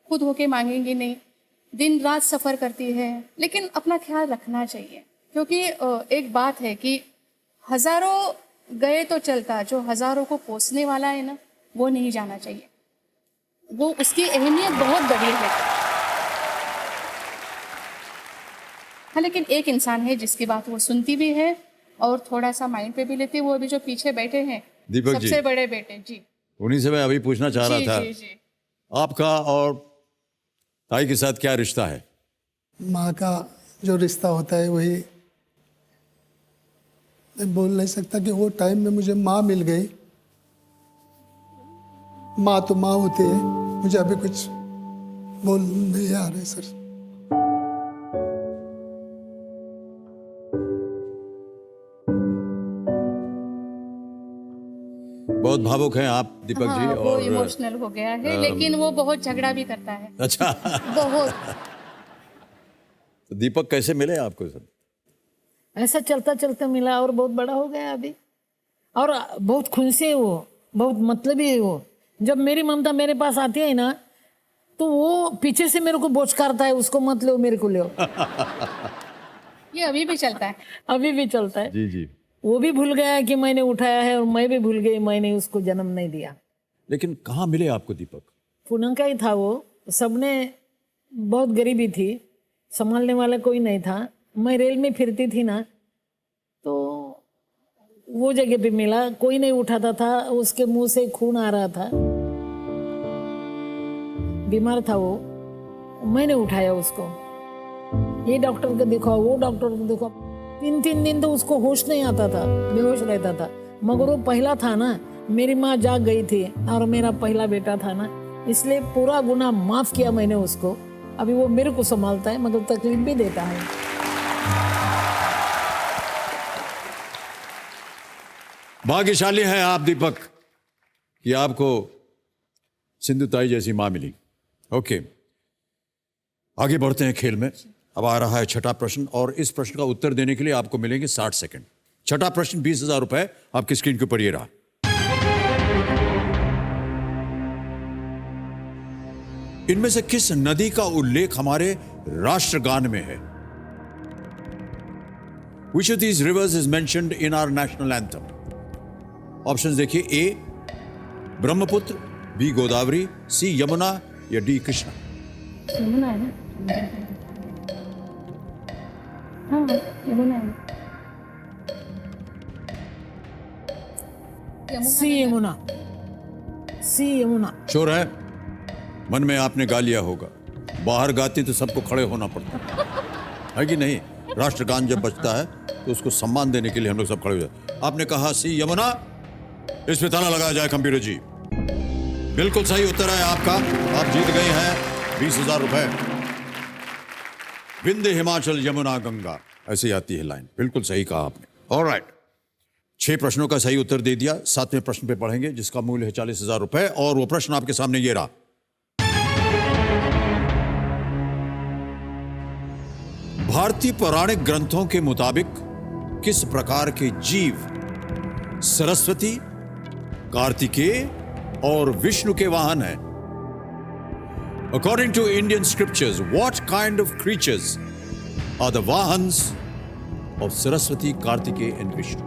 खुद होके मांगेंगी नहीं। दिन रात सफ़र करती है, लेकिन अपना ख्याल रखना चाहिए, क्योंकि एक बात है कि हज़ारों गए तो चलता, जो हज़ारों को पोसने वाला है ना, वो नहीं जाना चाहिए। वो उसकी अहमियत बहुत बड़ी है। हाँ, लेकिन एक इंसान है जिसकी बात वो सुनती भी है और थोड़ा सा माइंड पे भी लेती है। वो अभी जो पीछे बैठे हैं, दीपक जी, सबसे बड़े बेटे जी। उन्हीं से मैं अभी पूछना चाह रहा था। जी, जी। आपका और ताई के साथ क्या रिश्ता है? माँ का जो रिश्ता होता है वही, मैं बोल नहीं सकता कि वो टाइम में मुझे माँ मिल गई। माँ तो माँ होती है। मुझे अभी कुछ बोल नहीं आ रहे सर। बहुत भावुक हैं आप दीपक जी। हाँ, वो और इमोशनल हो गया है, लेकिन वो बहुत झगड़ा भी करता है। अच्छा। बहुत। तो दीपक कैसे मिले आपको सब? ऐसा चलता चलता मिला और बहुत बड़ा हो गया अभी। और बहुत खुनसे है वो, बहुत मतलबी है वो। जब मेरी ममता मेरे पास आती है ना, तो वो पीछे से मेरे को बोचकारता है, उसको मत लो, मेरे को लो। ये अभी भी चलता है। अभी भी चलता है। जी जी। वो भी भूल गया कि मैंने उठाया है और मैं भी भूल गई मैंने उसको जन्म नहीं दिया। लेकिन कहाँ मिले आपको दीपक? पुणे का ही था वो। सबने, बहुत गरीबी थी, संभालने वाला कोई नहीं था। मैं रेल में फिरती थी ना, तो वो जगह पे मिला। कोई नहीं उठाता था, उसके मुंह से खून आ रहा था, बीमार था वो। मैंने उठाया उसको। ये डॉक्टर को दिखाओ, वो डॉक्टर को दिखाओ। 3 दिन तो उसको होश नहीं आता था, बेहोश रहता था। मगर वो पहला था ना, मेरी माँ जाग गई थी और मेरा पहला बेटा था ना, इसलिए पूरा गुनाह माफ किया मैंने उसको। अभी वो मेरे को संभालता है, मगर तकलीफ भी देता है। भाग्यशाली हैं आप दीपक कि आपको सिंधु ताई जैसी माँ मिली। ओके, आगे बढ़ते हैं खेल में। अब आ रहा है छठा प्रश्न और इस प्रश्न का उत्तर देने के लिए आपको मिलेंगे 60 सेकंड। छठा प्रश्न 20,000 रुपए आपकी स्क्रीन के ऊपर ये रहा। इनमें से किस नदी का उल्लेख हमारे राष्ट्रगान में है? Which of these rivers is mentioned in our national anthem? Options देखिए, ए ब्रह्मपुत्र, बी गोदावरी, सी यमुना या डी कृष्णा। यमुना है ना? हाँ, यमुना है। सी यमुना, सी यमुना। श्योर है? मन में आपने गा लिया होगा, बाहर गाती तो सबको खड़े होना पड़ता है कि नहीं? राष्ट्रगान जब बजता है तो उसको सम्मान देने के लिए हम लोग सब खड़े हो जाते। आपने कहा सी यमुना, इस पे ताला लगाया जाए कंप्यूटर जी। बिल्कुल सही उत्तर है आपका, आप जीत गए हैं 20,000 रुपए। विंध्य हिमाचल यमुना गंगा, ऐसे आती है लाइन। बिल्कुल सही कहा आपने। ऑलराइट, 6 प्रश्नों का सही उत्तर दे दिया। 7वें प्रश्न पे पढ़ेंगे जिसका मूल्य है 40,000 रुपए, और वो प्रश्न आपके सामने ये रहा। भारतीय पौराणिक ग्रंथों के मुताबिक किस प्रकार के जीव सरस्वती, कार्तिकेय और विष्णु के वाहन हैं? According to Indian scriptures, what kind of creatures are the vahans of Saraswati, Kartikeya and Vishnu?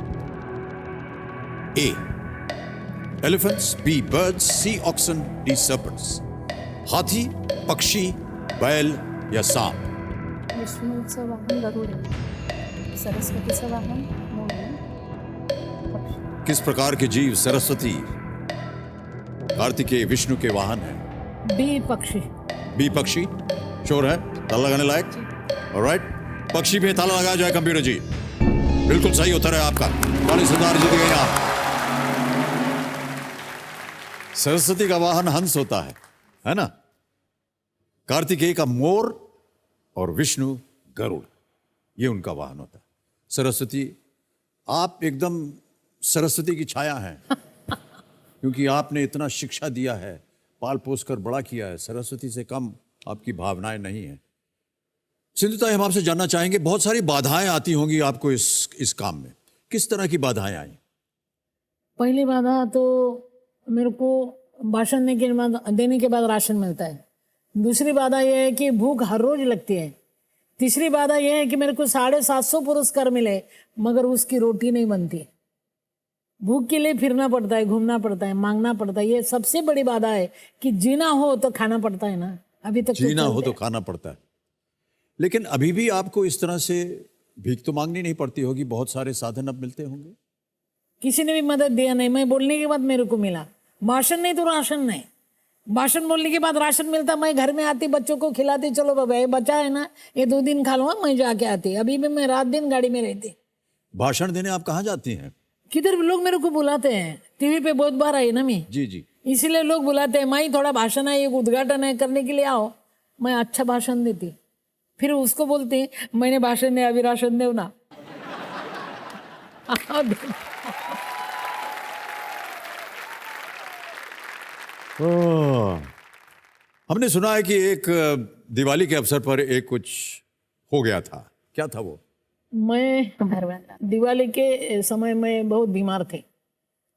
A. Elephants, B. Birds, C. Oxen, D. Serpents. हाथी, पक्षी, बैल या सांप? विष्णूचं वाहन गरुड आहे, सरस्वतीचं वाहन मोर आहे। किस प्रकार के जीव सरस्वती, कार्तिकेय, विष्णु के वाहन हैं? बी पक्षी। बी पक्षी, श्योर है? ताला लगाने लायक? ऑलराइट, पक्षी पे ताला लगाया जाए कंप्यूटर जी। बिल्कुल सही उत्तर है आपका, 40,000 जीत गए आप। सरस्वती का वाहन हंस होता है ना? कार्तिकेय का मोर और विष्णु गरुड़, ये उनका वाहन होता है। सरस्वती, आप एकदम सरस्वती की छाया हैं क्योंकि आपने इतना शिक्षा दिया है, पाल पोस कर बड़ा किया है। सरस्वती से कम आपकी भावनाएं नहीं है। सिंधुताई, हम आपसे जानना चाहेंगे, बहुत सारी बाधाएं आती होंगी आपको इस काम में। किस तरह की बाधाएं आई? पहली बाधा तो मेरे को भाषण देने के बाद राशन मिलता है। दूसरी बाधा यह है कि भूख हर रोज लगती है। तीसरी बाधा यह है कि मेरे को 750 पुरस्कार मिले मगर उसकी रोटी नहीं बनती। भूख के लिए फिरना पड़ता है, घूमना पड़ता है, मांगना पड़ता है। ये सबसे बड़ी बाधा है कि जीना हो तो खाना पड़ता है ना। अभी तक जीना हो तो खाना पड़ता है, लेकिन अभी भी आपको इस तरह से भीख तो मांगनी नहीं पड़ती होगी, बहुत सारे साधन अब मिलते होंगे। किसी ने भी मदद दिया नहीं। मैं बोलने के बाद मेरे को मिला। भाषण नहीं तो राशन नहीं। भाषण बोलने के बाद राशन मिलता, मैं घर में आती, बच्चों को खिलाती, चलो बाबा ये बचा है ना, ये 2 दिन खा लूँगा, मैं जाके आती। अभी भी मैं रात दिन गाड़ी में रहती। भाषण देने आप कहाँ जाती हैं? किधर लोग मेरे को बुलाते हैं, टीवी पे बहुत बार आई ना मैं। जी जी, इसीलिए लोग बुलाते हैं। माई थोड़ा भाषण है, एक उद्घाटन है, करने के लिए आओ। मैं अच्छा भाषण देती, फिर उसको बोलती मैंने भाषण दिया, अभी राशन दो ना। हमने सुना है कि एक दिवाली के अवसर पर एक कुछ हो गया था, क्या था वो? मैं दिवाली के समय में बहुत बीमार थे।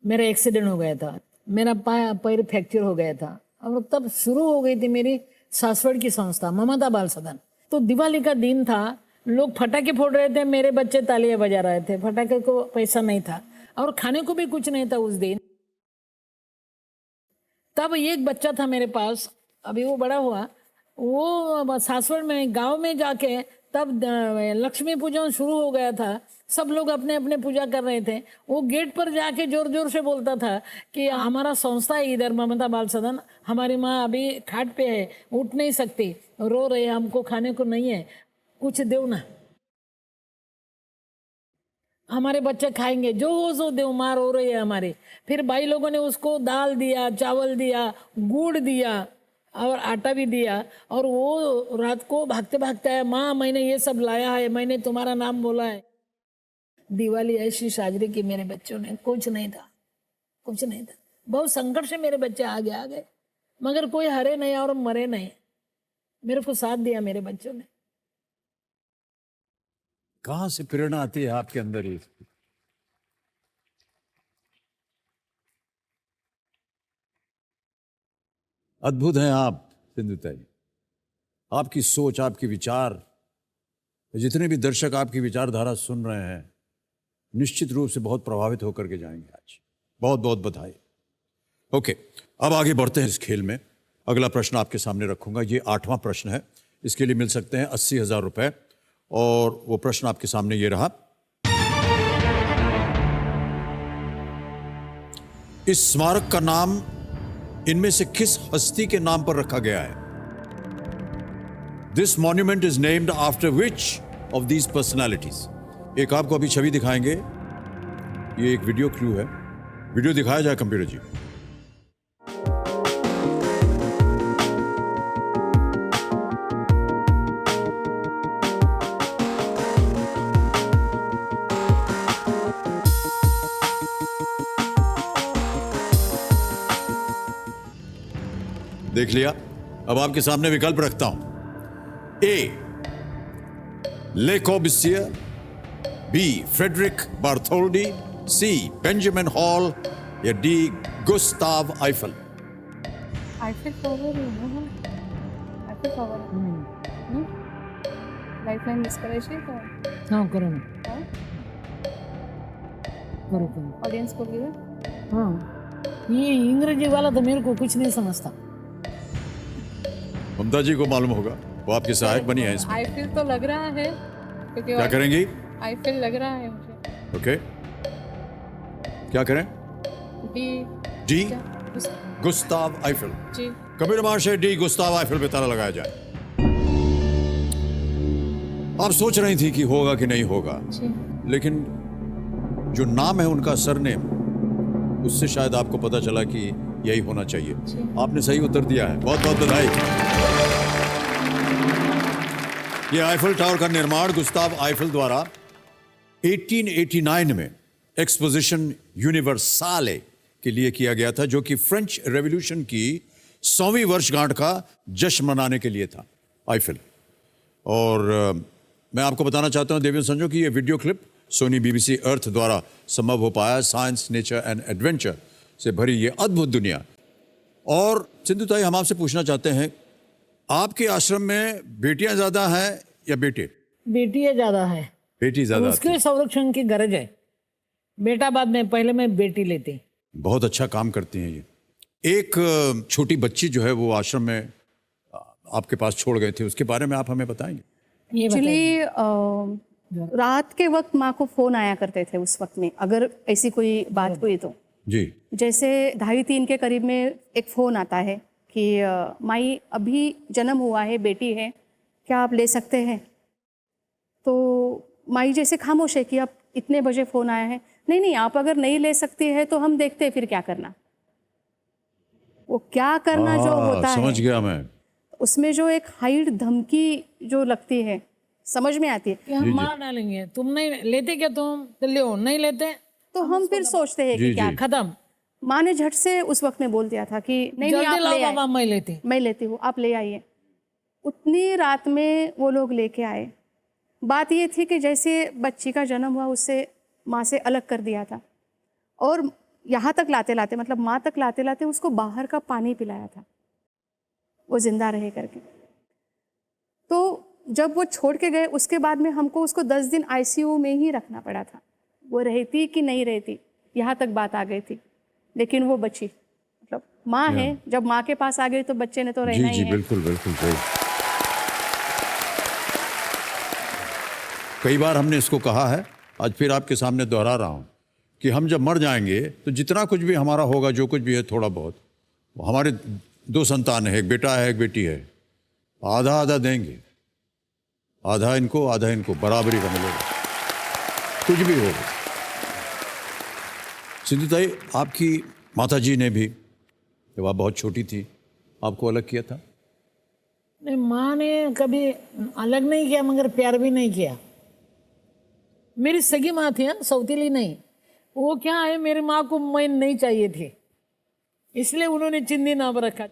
मेरा एक्सीडेंट हो गया था, मेरा पैर फ्रैक्चर हो गया था, और तब शुरू हो गई थी मेरी सासवड़ की संस्था ममता बाल सदन। तो दिवाली का दिन था, लोग फटाके फोड़ रहे थे, मेरे बच्चे तालियां बजा रहे थे। फटाके को पैसा नहीं था और खाने को भी कुछ नहीं था उस दिन। तब एक बच्चा था मेरे पास, अभी वो बड़ा हुआ, वो सासवड़ में गांव में जाके तब लक्ष्मी पूजन शुरू हो गया था। सब लोग अपने अपने पूजा कर रहे थे। वो गेट पर जाके जोर जोर से बोलता था कि हमारा संस्था है इधर ममता बाल सदन, हमारी माँ अभी खाट पे है, उठ नहीं सकती, रो रही है, हमको खाने को नहीं है, कुछ दो ना, हमारे बच्चे खाएंगे, जो हो सो दो, माँ रो रही है हमारी। फिर भाई लोगों ने उसको दाल दिया, चावल दिया, गुड़ दिया और आटा भी दिया। और वो रात को भागते भागते आया, माँ मैंने ये सब लाया है, मैंने तुम्हारा नाम बोला है। दिवाली ऐसी साजरी की मेरे बच्चों ने, कुछ नहीं था, कुछ नहीं था। बहुत संकट से मेरे बच्चे आगे आ गए, मगर कोई हरे नहीं और मरे नहीं। मेरे को साथ दिया मेरे बच्चों ने। कहाँ से प्रेरणा आती है आपके अंदर? ये अद्भुत हैं आप सिंधुताई। आपकी सोच, आपके विचार, जितने भी दर्शक आपकी विचारधारा सुन रहे हैं निश्चित रूप से बहुत प्रभावित होकर के जाएंगे आज। बहुत बहुत बधाई। ओके, अब आगे बढ़ते हैं इस खेल में। अगला प्रश्न आपके सामने रखूंगा। ये 8वां प्रश्न है। इसके लिए मिल सकते हैं 80,000 रुपए। और वो प्रश्न आपके सामने ये रहा। इस स्मारक का नाम इनमें से किस हस्ती के नाम पर रखा गया है? This monument is named after which of these personalities. एक आपको अभी छवि दिखाएंगे। ये एक वीडियो क्लू है। वीडियो दिखाया जाए कंप्यूटर जी। देख लिया। अब आपके सामने विकल्प रखता हूं। ए ले कॉर्ब्यूसियर, बी फ्रेडरिक बार्थोल्डी, सी बेंजामिन हॉल या D Gustave Eiffel. Eiffel tower Eiffel tower lifeline miss करायची का? हाँ करो ना, करो करो। ऑडियंस को भी हाँ, ये अंग्रेजी वाला तो मेरे को कुछ नहीं समझता। ममता जी को मालूम होगा, वो आपकी सहायक बनी है इसमें। आईफिल तो लग रहा है क्योंकि क्या करेंगी? आईफिल लग रहा है मुझे। ओके, क्या करें? D Gustave Eiffel. जी। कंप्यूटर महाशय, डी गुस्ताव आइफल पे ताला लगाया जाए। आप सोच रही थी कि होगा कि नहीं होगा, लेकिन जो नाम है उनका सरनेम, उससे शायद आपको पता चला कि यही होना चाहिए। आपने सही उत्तर दिया है, बहुत बहुत बधाई। यह आईफल टावर का निर्माण गुस्ताव आइफल द्वारा 1889 में एक्सपोजिशन यूनिवर्साले के लिए किया गया था, जो कि फ्रेंच रेवोल्यूशन की 100वीं वर्षगांठ का जश्न मनाने के लिए था। आईफल। और मैं आपको बताना चाहता हूं देवेंद्र संजो की यह वीडियो क्लिप सोनी BBC अर्थ द्वारा संभव हो पाया। साइंस, नेचर एंड एडवेंचर से भरी ये अद्भुत दुनिया। और सिंधुताई, हम आपसे पूछना चाहते हैं, आपके आश्रम में बेटियां ज्यादा हैं या बेटे? बेटियां ज्यादा है। बेटी ज्यादा? उसके संरक्षण की गरज है। बेटा बाद में, पहले मैं बेटी लेती। बहुत अच्छा काम करती हैं ये। एक छोटी बच्ची जो है वो आश्रम में आपके पास छोड़ गए थे, उसके बारे में आप हमें बताएंगे? एक्चुअली रात के वक्त माँ को फोन आया करते थे उस वक्त में, अगर ऐसी कोई बात हुई तो जी। जैसे 2:30-3 के करीब में एक फ़ोन आता है कि माई अभी जन्म हुआ है, बेटी है, क्या आप ले सकते हैं? तो माई जैसे खामोश है कि अब इतने बजे फ़ोन आया है, नहीं नहीं आप अगर नहीं ले सकती है तो हम देखते हैं फिर क्या करना। वो क्या करना जो होता है, समझ गया मैं। उसमें जो एक हाइड धमकी जो लगती है, समझ में आती है। हम मार डालेंगे, तुम नहीं लेते क्या, तुम तो ले नहीं लेते तो हम फिर सोचते हैं कि क्या खत्म। माँ ने झट से उस वक्त में बोल दिया था कि नहीं नहीं आप ले आइए, मैं लेती हूँ, आप ले आइए। उतनी रात में वो लोग लेके आए। बात ये थी कि जैसे बच्ची का जन्म हुआ उससे माँ से अलग कर दिया था, और यहाँ तक लाते लाते, मतलब माँ तक लाते लाते उसको बाहर का पानी पिलाया था, वो जिंदा रहे करके। तो जब वो छोड़ के गए उसके बाद में हमको उसको 10 दिन ICU में ही रखना पड़ा था। वो रहती कि नहीं रहती, यहाँ तक बात आ गई थी, लेकिन वो बची। मतलब माँ है, जब माँ के पास आ गई तो बच्चे ने तो रहना ही है। बिल्कुल बिल्कुल सही। कई बार हमने इसको कहा है, आज फिर आपके सामने दोहरा रहा हूँ कि हम जब मर जाएंगे तो जितना कुछ भी हमारा होगा, जो कुछ भी है थोड़ा बहुत, हमारे 2 संतान है, एक बेटा है एक बेटी है, आधा आधा देंगे, आधा इनको आधा इनको, बराबरी का मिलेगा, कुछ भी होगा। सिंधुताई, आपकी माता जी ने भी जब आप बहुत छोटी थी आपको अलग किया था? नहीं, माँ ने कभी अलग नहीं किया, मगर प्यार भी नहीं किया। मेरी सगी माँ थी, सौतीली नहीं। वो क्या है, मेरी माँ को मैं नहीं चाहिए थी, इसलिए उन्होंने चिंदी नाम रखा।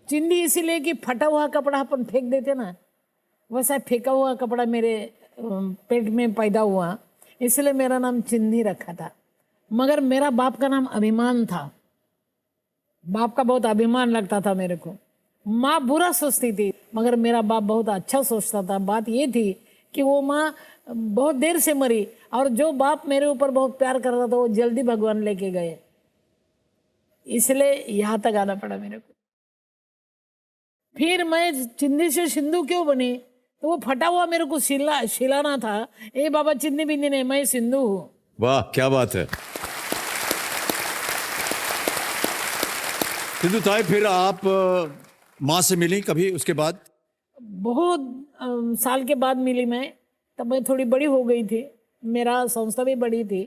चिंदी इसीलिए कि फटा हुआ कपड़ा अपन फेंक देते ना, वैसा फेंका हुआ कपड़ा मेरे पेट में पैदा हुआ, इसलिए मेरा नाम चिंदी रखा था। मगर मेरा बाप का नाम अभिमान था, बाप का बहुत अभिमान लगता था मेरे को, माँ बुरा सोचती थी, मगर मेरा बाप बहुत अच्छा सोचता था। बात ये थी कि वो माँ बहुत देर से मरी, और जो बाप मेरे ऊपर बहुत प्यार करता था वो जल्दी भगवान लेके गए, इसलिए यहाँ तक आना पड़ा मेरे को। फिर मैं चिंदी से सिंधु क्यों बनी, तो वो फटा हुआ मेरे को सिलाना था। ए बाबा, चिंदी बिंदी नहीं, मैं सिंधु हूँ। वाह, क्या बात है। सिंधु ताई, फिर आप माँ से मिली कभी उसके बाद? बहुत साल के बाद मिली मैं, तब मैं थोड़ी बड़ी हो गई थी, मेरा संस्था भी बड़ी थी।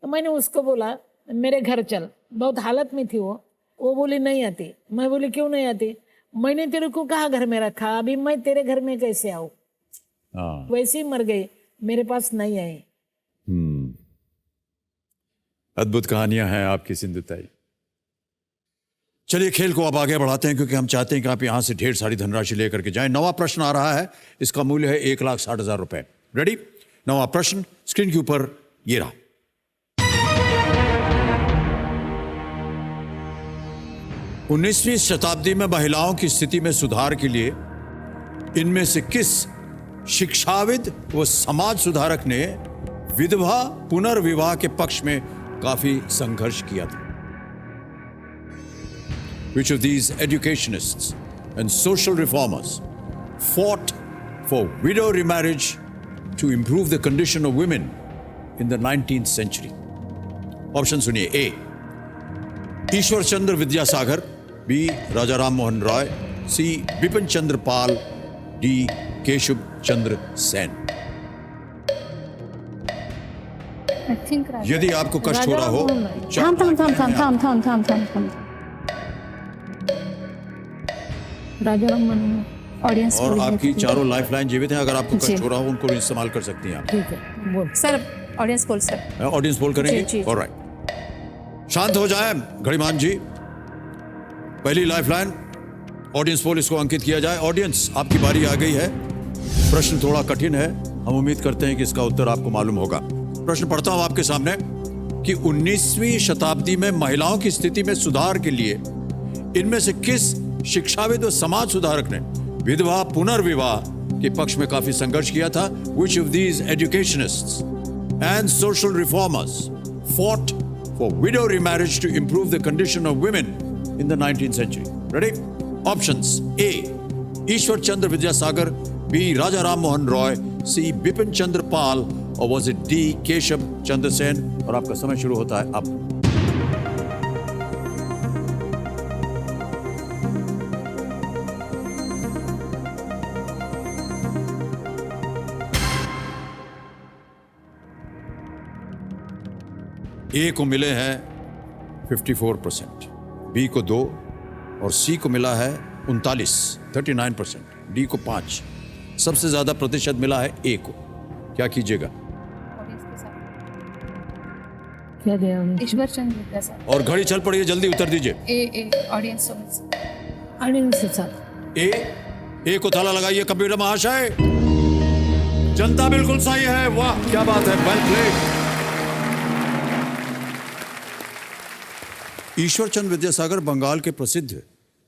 तो मैंने उसको बोला मेरे घर चल, बहुत हालत में थी वो बोली नहीं आती। मैं बोली क्यों नहीं आती, मैंने तेरे को कहाँ घर में रखा, अभी मैं तेरे घर में कैसे आऊँ। वैसे ही मर गई, मेरे पास नहीं आई। अद्भुत कहानियां हैं आपकी सिंधु ताई। चलिए खेल को अब आगे बढ़ाते हैं, क्योंकि हम चाहते हैं कि आप यहां से ढेर सारी धनराशि लेकर के जाएं। नवा प्रश्न आ रहा है, इसका मूल्य है 1,60,000 रुपए। रेडी? नवा प्रश्न स्क्रीन के ऊपर ये रहा। उन्नीसवीं शताब्दी में महिलाओं की स्थिति में सुधार के लिए इनमें से किस शिक्षाविद व समाज सुधारक ने विधवा पुनर्विवाह के पक्ष में काफी संघर्ष किया था? Which of these educationists and social reformers fought for widow remarriage to improve the condition of women in the 19th century? Option सुनिए। ए, ईश्वर चंद्र विद्यासागर, बी, राजा राम मोहन रॉय, सी, बिपिन चंद्र पाल, डी, केशव चंद्र सेन। यदि आपको कष्ट हो रहा हो, राजा राम मोहन। ऑडियंस और आपकी चारों लाइफलाइन जीवित हैं, अगर आपको कष्ट हो रहा हो उनको इस्तेमाल कर सकती हैं आप। ठीक है, बोल sir. Audience poll sir. Audience poll करेंगे? जी, जी। ऑलराइट, शांत हो जाएं घड़ीमान जी। पहली लाइफलाइन ऑडियंस पोल, इसको अंकित किया जाए। ऑडियंस, आपकी बारी आ गई है। प्रश्न थोड़ा कठिन है, हम उम्मीद करते हैं कि इसका उत्तर आपको मालूम होगा। प्रश्न पढ़ता हूं आपके सामने कि 19वीं शताब्दी में महिलाओं की स्थिति में सुधार के लिए इनमें से किस शिक्षाविद व समाज सुधारक ने विधवा पुनर्विवाह के पक्ष में काफी संघर्ष किया था? Which of these educationists and social reformers fought for widow remarriage to improve the condition of women in the 19th century? Ready? Options: A, Ishwar Chandra Vidyasagar, B, Raja Ram Mohan Roy, C, Bipin Chandra Pal, or was it D, Keshav Chandra Sen? और आपका समय शुरू होता है अब। ए को मिले हैं 54%, बी को 2 और सी को मिला है 39% डी को 5। सबसे ज्यादा प्रतिशत मिला है ए को। क्या कीजिएगा? क्या दिया ईश्वर चंद्र विद्यासागर। और घड़ी चल पड़ी है, जल्दी उत्तर दीजिए। ए, ऑडियंस के साथ। ए को ताला लगाइए कंप्यूटर महाशय। जनता बिल्कुल सही है। वाह, क्या बात है, वेल प्लेड। ईश्वर चंद्र विद्यासागर बंगाल के प्रसिद्ध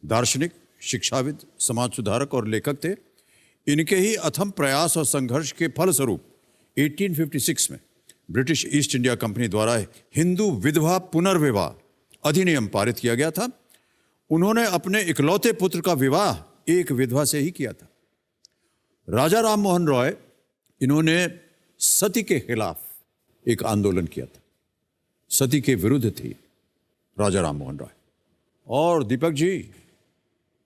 दार्शनिक, शिक्षाविद, समाज सुधारक और लेखक थे। इनके ही अथम प्रयास और संघर्ष के फलस्वरूप 1856 में ब्रिटिश ईस्ट इंडिया कंपनी द्वारा हिंदू विधवा पुनर्विवाह अधिनियम पारित किया गया था। उन्होंने अपने इकलौते पुत्र का विवाह एक विधवा से ही किया था। राजा राम मोहन रॉय, इन्होंने सती के खिलाफ एक आंदोलन किया था। सती के विरुद्ध थी राजा राम मोहन रॉय। और दीपक जी,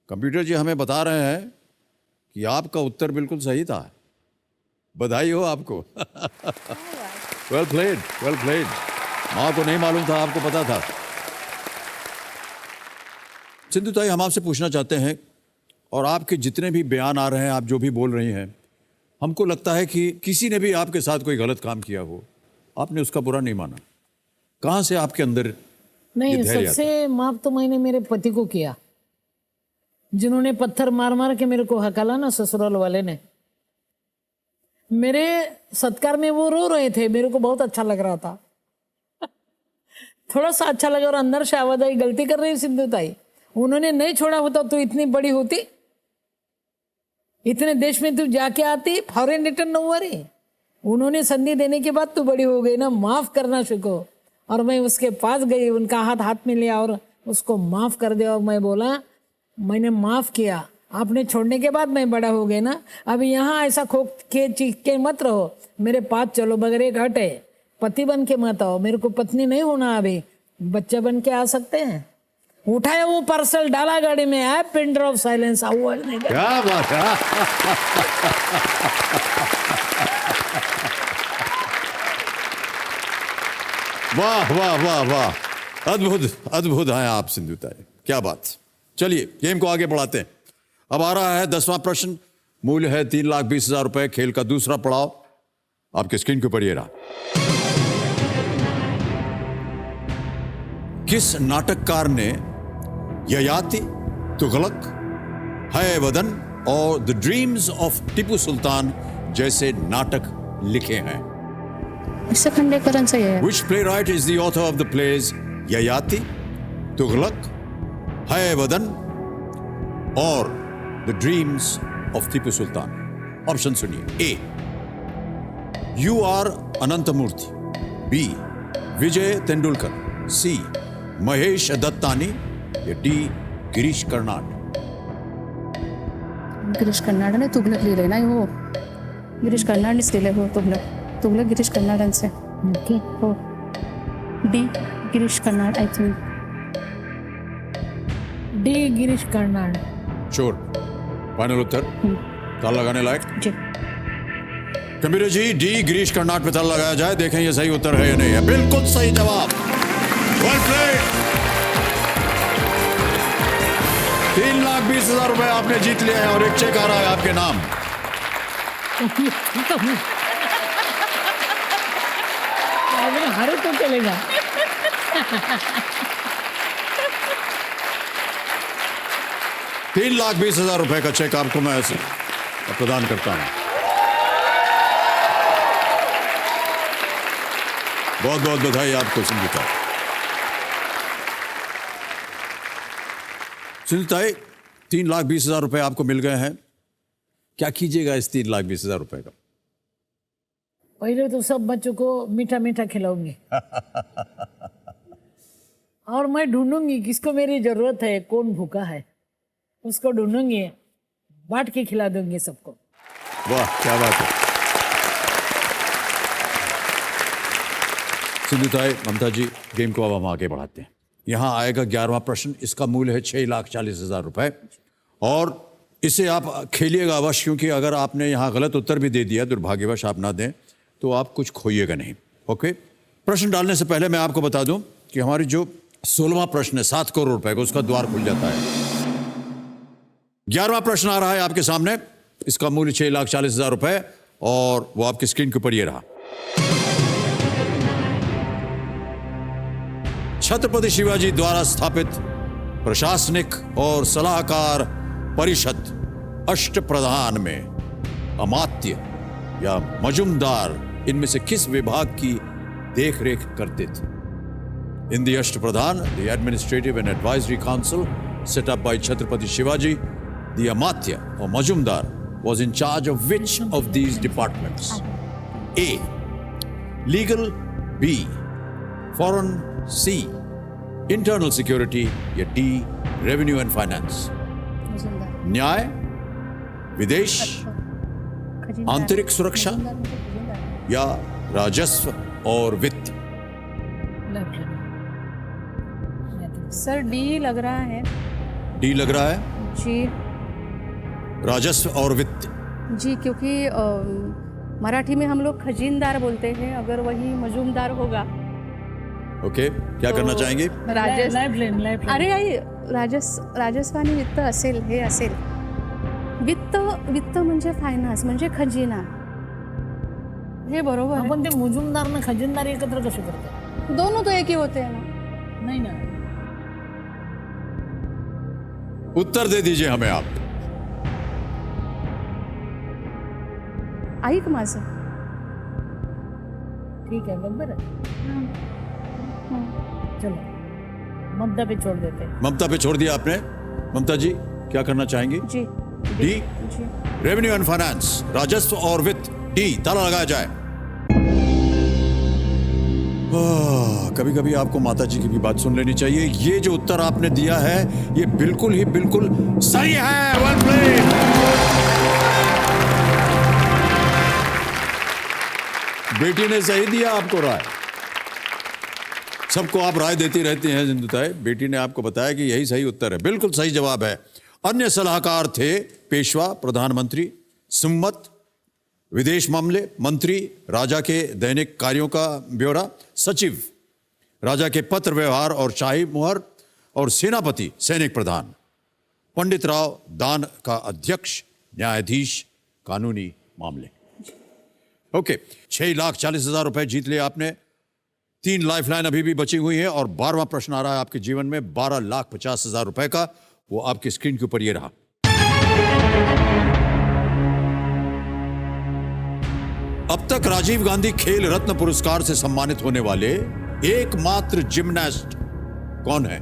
कंप्यूटर जी हमें बता रहे हैं कि आपका उत्तर बिल्कुल सही था। बधाई हो आपको। Well played, well played. माँ को नहीं मालूम था, आपको पता था। सिंधु ताई, हम आपसे पूछना चाहते हैं, और आपके जितने भी बयान आ रहे हैं, आप जो भी बोल रही हैं, हमको लगता है कि किसी ने भी आपके साथ कोई गलत काम किया हो, आपने उसका बुरा नहीं माना। कहाँ से आपके अंदर नहीं? सबसे माफ तो मैंने मेरे पति को किया, जिन्होंने पत्थर मार मार के मेरे को हकाला ना, ससुराल वाले ने। मेरे सत्कार में वो रो रहे थे, मेरे को बहुत अच्छा लग रहा था। थोड़ा सा अच्छा लगा और अंदर से आवाज आई, गलती कर रही सिंधु ताई। उन्होंने नहीं छोड़ा होता तो इतनी बड़ी होती, इतने देश में तू जाके आती, फॉरेन रिटर्न ओवर है। उन्होंने संधि देने के बाद तू बड़ी हो गई ना, माफ करना सीखो। और मैं उसके पास गई, उनका हाथ में लिया और उसको माफ कर दिया। और मैं बोला मैंने माफ किया, आपने छोड़ने के बाद मैं बड़ा हो गया ना। अब यहाँ ऐसा खो के चीख के मत रहो, मेरे पास चलो, बगैर एक हट है, पति बन के मत आओ। मेरे को पत्नी नहीं होना, अभी बच्चा बन के आ सकते हैं। उठाया वो पार्सल, डाला गाड़ी में, ऐप पिन ड्रॉप साइलेंस। क्या बात है। वाह वाह वाह वाह, अद्भुत अद्भुत हैं आप सिंधुताई, क्या बात। चलिए गेम को आगे बढ़ाते हैं। अब आ रहा है 10वां प्रश्न, मूल्य है 3,20,000 रुपए। खेल का दूसरा पड़ाव आपके स्क्रीन के ऊपर ये रहा। किस नाटककार ने ययाति, तुगलक, है वदन और the dreams of Tipu Sultan जैसे नाटक लिखे हैं? इससे खंडेकरांचं आहे. Which playwright is the author of the plays Yayati, Tughlaq, है वदन और the dreams of Tipu Sultan? Option सुनिए। ए यू आर अनंतमूर्ति, बी विजय तेंदुलकर, सी महेश दत्तानी या डी गिरीश कर्नाड? गिरीश कर्नाडाने तुगलक लिहिलंय ना. हो, गिरीश कर्नाडनेच लिहिलंय. हो, तुगलक गिरीश कर्नाडांचं आहे. ओके. हो, D Girish Karnad. I think D Girish Karnad. Sure? Final उत्तर? ताला लगाने लायक? जी. कंप्यूटर जी, डी गिरीश कर्नाड पे ताला लगाया जाए, देखें ये सही उत्तर है या नहीं है। बिल्कुल सही जवाब। Well played. 3,20,000 रुपए आपने जीत लिया है और एक चेक आ रहा है आपके नाम। हारे तो चलेगा। 3,20,000 रुपए का चेक आपको मैं ऐसे प्रदान करता हूं। बहुत बहुत बधाई आपको सिंधुताई। सिंधुताई, 3,20,000 रुपए आपको मिल गए हैं। क्या कीजिएगा इस 3,20,000 रुपए का? पहले तो सब बच्चों को मीठा मीठा खिलाऊंगी और मैं ढूंढूंगी किसको मेरी जरूरत है, कौन भूखा है, उसको ढूंढूंगी, बांट के खिला दूंगी सबको। वाह, क्या बात है। सिंधुताई, ममता जी, गेम को अब हम आगे बढ़ाते हैं। यहाँ आएगा 11वां प्रश्न। इसका मूल्य है 6,40,000 रुपए और इसे आप खेलिएगा अवश्य, क्योंकि अगर आपने यहाँ गलत उत्तर भी दे दिया, दुर्भाग्यवश आप ना दें, तो आप कुछ खोइएगा नहीं। ओके। प्रश्न डालने से पहले मैं आपको बता दूं कि हमारी जो 16वां प्रश्न है 7 करोड़ रुपए का, उसका द्वार खुल जाता है। 11वां प्रश्न आ रहा है आपके सामने। इसका मूल्य 6,40,000 रुपए और वो आपकी स्क्रीन के ऊपर ये रहा। छत्रपति शिवाजी द्वारा स्थापित प्रशासनिक और सलाहकार परिषद अष्टप्रधान में अमात्य या मजुमदार इनमें से किस विभाग की देखरेख करते थे? In the Ashtapradhan, the administrative and advisory council set up by Chhatrapati Shivaji, the Amatya और Majumdar was in charge of which of these departments? A. Legal, B. Foreign, C. Internal security या D. Revenue and finance? न्याय, विदेश, आंतरिक सुरक्षा या राजस्व और वित्त? सर डी लग रहा है। डी लग रहा है जी। राजस्व और वित्त? जी, क्योंकि मराठी में हम लोग खजीनदार बोलते हैं, अगर वही मजूमदार होगा। ओके, क्या करना चाहेंगे? अरे आई राजस्व आणि वित्त असेल, हे असेल। वित्त म्हणजे फायनान्स, म्हणजे खजिना, हे बरोबर आहे। आपण ते मुजुमदार ना खजिनदार एकत्र कसे करतात? दोनों तो एक ही होते हैं ना। नहीं ना। उत्तर दे दीजिए हमें आप। ऐक माझं। ठीक है, बरोबर है। चलो ममता पे छोड़ देते हैं। ममता पे छोड़ दिया आपने। ममता जी क्या करना चाहेंगी? G D, revenue and finance, राजस्व और वित्त, डी, ताला लगाया जाए। कभी कभी आपको माता जी की भी बात सुन लेनी चाहिए। ये जो उत्तर आपने दिया है ये बिल्कुल ही बिल्कुल सही है। Well played. बेटी ने सही दिया आपको राय। सबको आप राय देती रहती हैं सिंधुताई, बेटी ने आपको बताया कि यही सही उत्तर है, बिल्कुल सही जवाब है। अन्य सलाहकार थे पेशवा, प्रधानमंत्री, सुम्मत, विदेश मामले मंत्री, राजा के दैनिक कार्यों का ब्यौरा, सचिव, राजा के पत्र व्यवहार और शाही मुहर, और सेनापति, सैनिक प्रधान, पंडित राव दान का अध्यक्ष, न्यायाधीश, कानूनी मामले। ओके, 6,40,000 रुपए जीत लिए आपने। 3 लाइफलाइन अभी भी बची हुई है और 12वां प्रश्न आ रहा है आपके जीवन में 12,50,000 रुपए का। वो आपकी स्क्रीन के ऊपर ये रहा। अब तक राजीव गांधी खेल रत्न पुरस्कार से सम्मानित होने वाले एकमात्र जिम्नास्ट कौन है?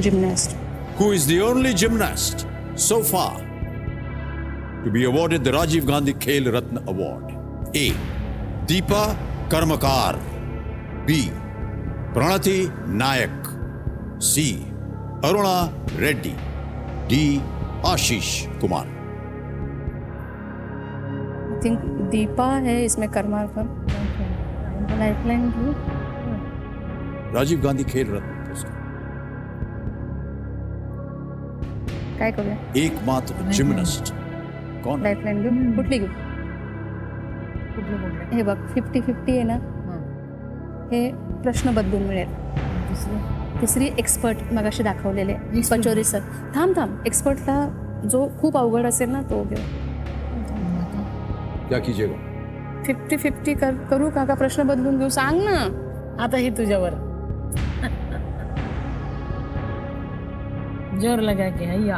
Gymnast. Who is the only gymnast so far to be awarded the Rajiv Gandhi Khel Ratna Award? A. Deepa Karmakar. B. Pranati Nayak. C. Aruna Reddy. D. Ashish Kumar. I think Deepa है इसमें, कर्माकर। लाइफलाइन भी राजीव गांधी खेल रत्न पुरस्कार काय करूया? एकमात्र जिम्नास्ट कौन? लाईफलाईन घेऊ, कुठली घेऊ? हे बघ 50-50 आहे ना, हे प्रश्न बदलून मिळेल। तिसरी एक्सपर्ट मगाशी दाखवलेले पचोरी सर। थांब, एक्सपर्टला जो खूप अवघड असेल ना तो घेऊ। क्या कीजिएगा? 50-50 करू का प्रश्न बदलून घेऊ? सांग ना। आता ही तुझ्यावर जोर लगा के हैया।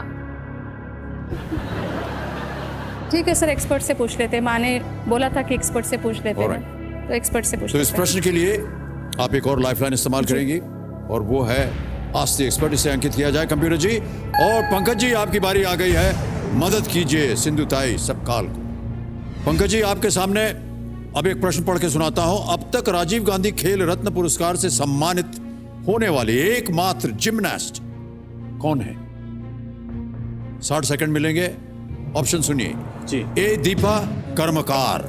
ठीक है सर, एक्सपर्ट से पूछ लेते। माँ ने बोला था कि एक्सपर्ट से पूछ लेते हैं, तो एक्सपर्ट से पूछ तो इस प्रश्न के लिए आप एक और लाइफलाइन इस्तेमाल करेंगी और वो है आस्ती एक्सपर्ट। इसे अंकित किया जाए कंप्यूटर जी। और पंकज जी आपकी बारी आ गई है, मदद कीजिए सिंधुताई सबकाल को। पंकज जी आपके सामने अब एक प्रश्न पढ़ के सुनाता हूं। अब तक राजीव गांधी खेल रत्न पुरस्कार से सम्मानित होने वाले एकमात्र जिम्नास्ट कौन है? 60 सेकंड मिलेंगे, ऑप्शन सुनिए जी। ए. दीपा कर्मकार,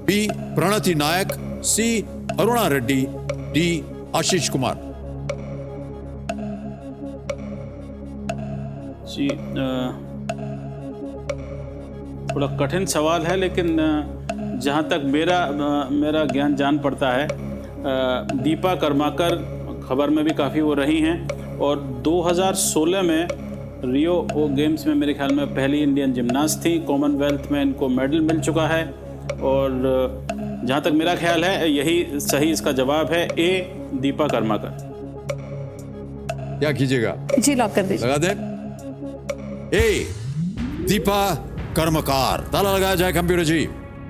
बी. प्रणति नायक, सी. अरुणा रेड्डी, डी. आशीष कुमार। जी, थोड़ा कठिन सवाल है, लेकिन जहाँ तक मेरा ज्ञान जान पड़ता है, दीपा कर्माकर खबर में भी काफ़ी वो रही हैं और 2016 में रियो गेम्स में मेरे ख्याल में पहली इंडियन जिम्नास्ट थी। कॉमनवेल्थ में इनको मेडल मिल चुका है और जहाँ तक मेरा ख्याल है यही सही इसका जवाब है, ए. दीपा कर्माकर। क्या कीजिएगा? जी लॉक कर दीजिए। लगा दें। ए. दीपा कर्मकार, ताला लगाया जाए कंप्यूटर जी।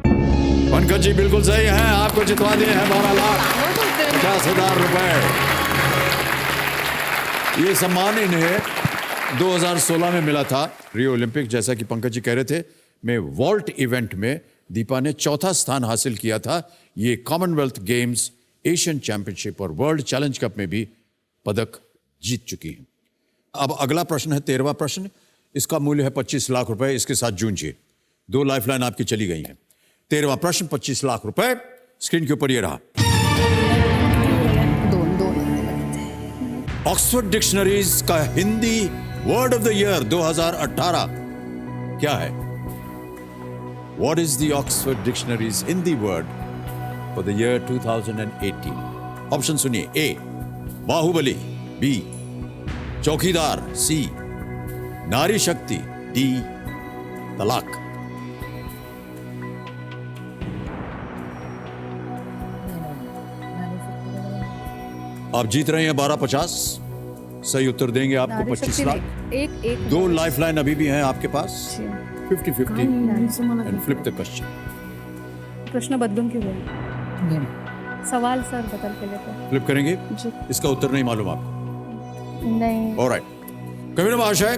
पंकज जी बिल्कुल सही है, आपको जितवा दिए हैं 12,50,000 रुपए। ये सम्मान इन्हें 2016 में मिला था रियो ओलंपिक, जैसा कि पंकज जी कह रहे थे, में वॉल्ट इवेंट में दीपा ने 4था स्थान हासिल किया था। ये कॉमनवेल्थ गेम्स, एशियन चैंपियनशिप और वर्ल्ड चैलेंज कप में भी पदक जीत चुकी है। अब अगला प्रश्न है 13वां प्रश्न। इसका मूल्य है 25 लाख रुपए। इसके साथ जूझिए। 2 लाइफलाइन आपकी चली गई हैं। 13वां प्रश्न 25 लाख रुपए। स्क्रीन के ऊपर ये रहा। ऑक्सफोर्ड डिक्शनरीज का Hindi word of the year 2018 क्या है? What is the Oxford Dictionary's Hindi word for the year 2018? Option सुनिए। ए. बाहुबली, बी. चौकीदार, सी. नारी शक्ति, डी. तलाक। आप जीत रहे हैं 12,50। सही उत्तर देंगे आपको 25 लाख। एक 2 लाइफलाइन अभी भी हैं आपके पास। 50-50 एंड फ्लिप द क्वेश्चन। प्रश्न बदलून क्यों गए? सवाल सर बदल के लेते हैं। फ्लिप करेंगे? जी। इसका उत्तर नहीं मालूम आपको? नहीं। ऑलराइट, कबीर महाशय,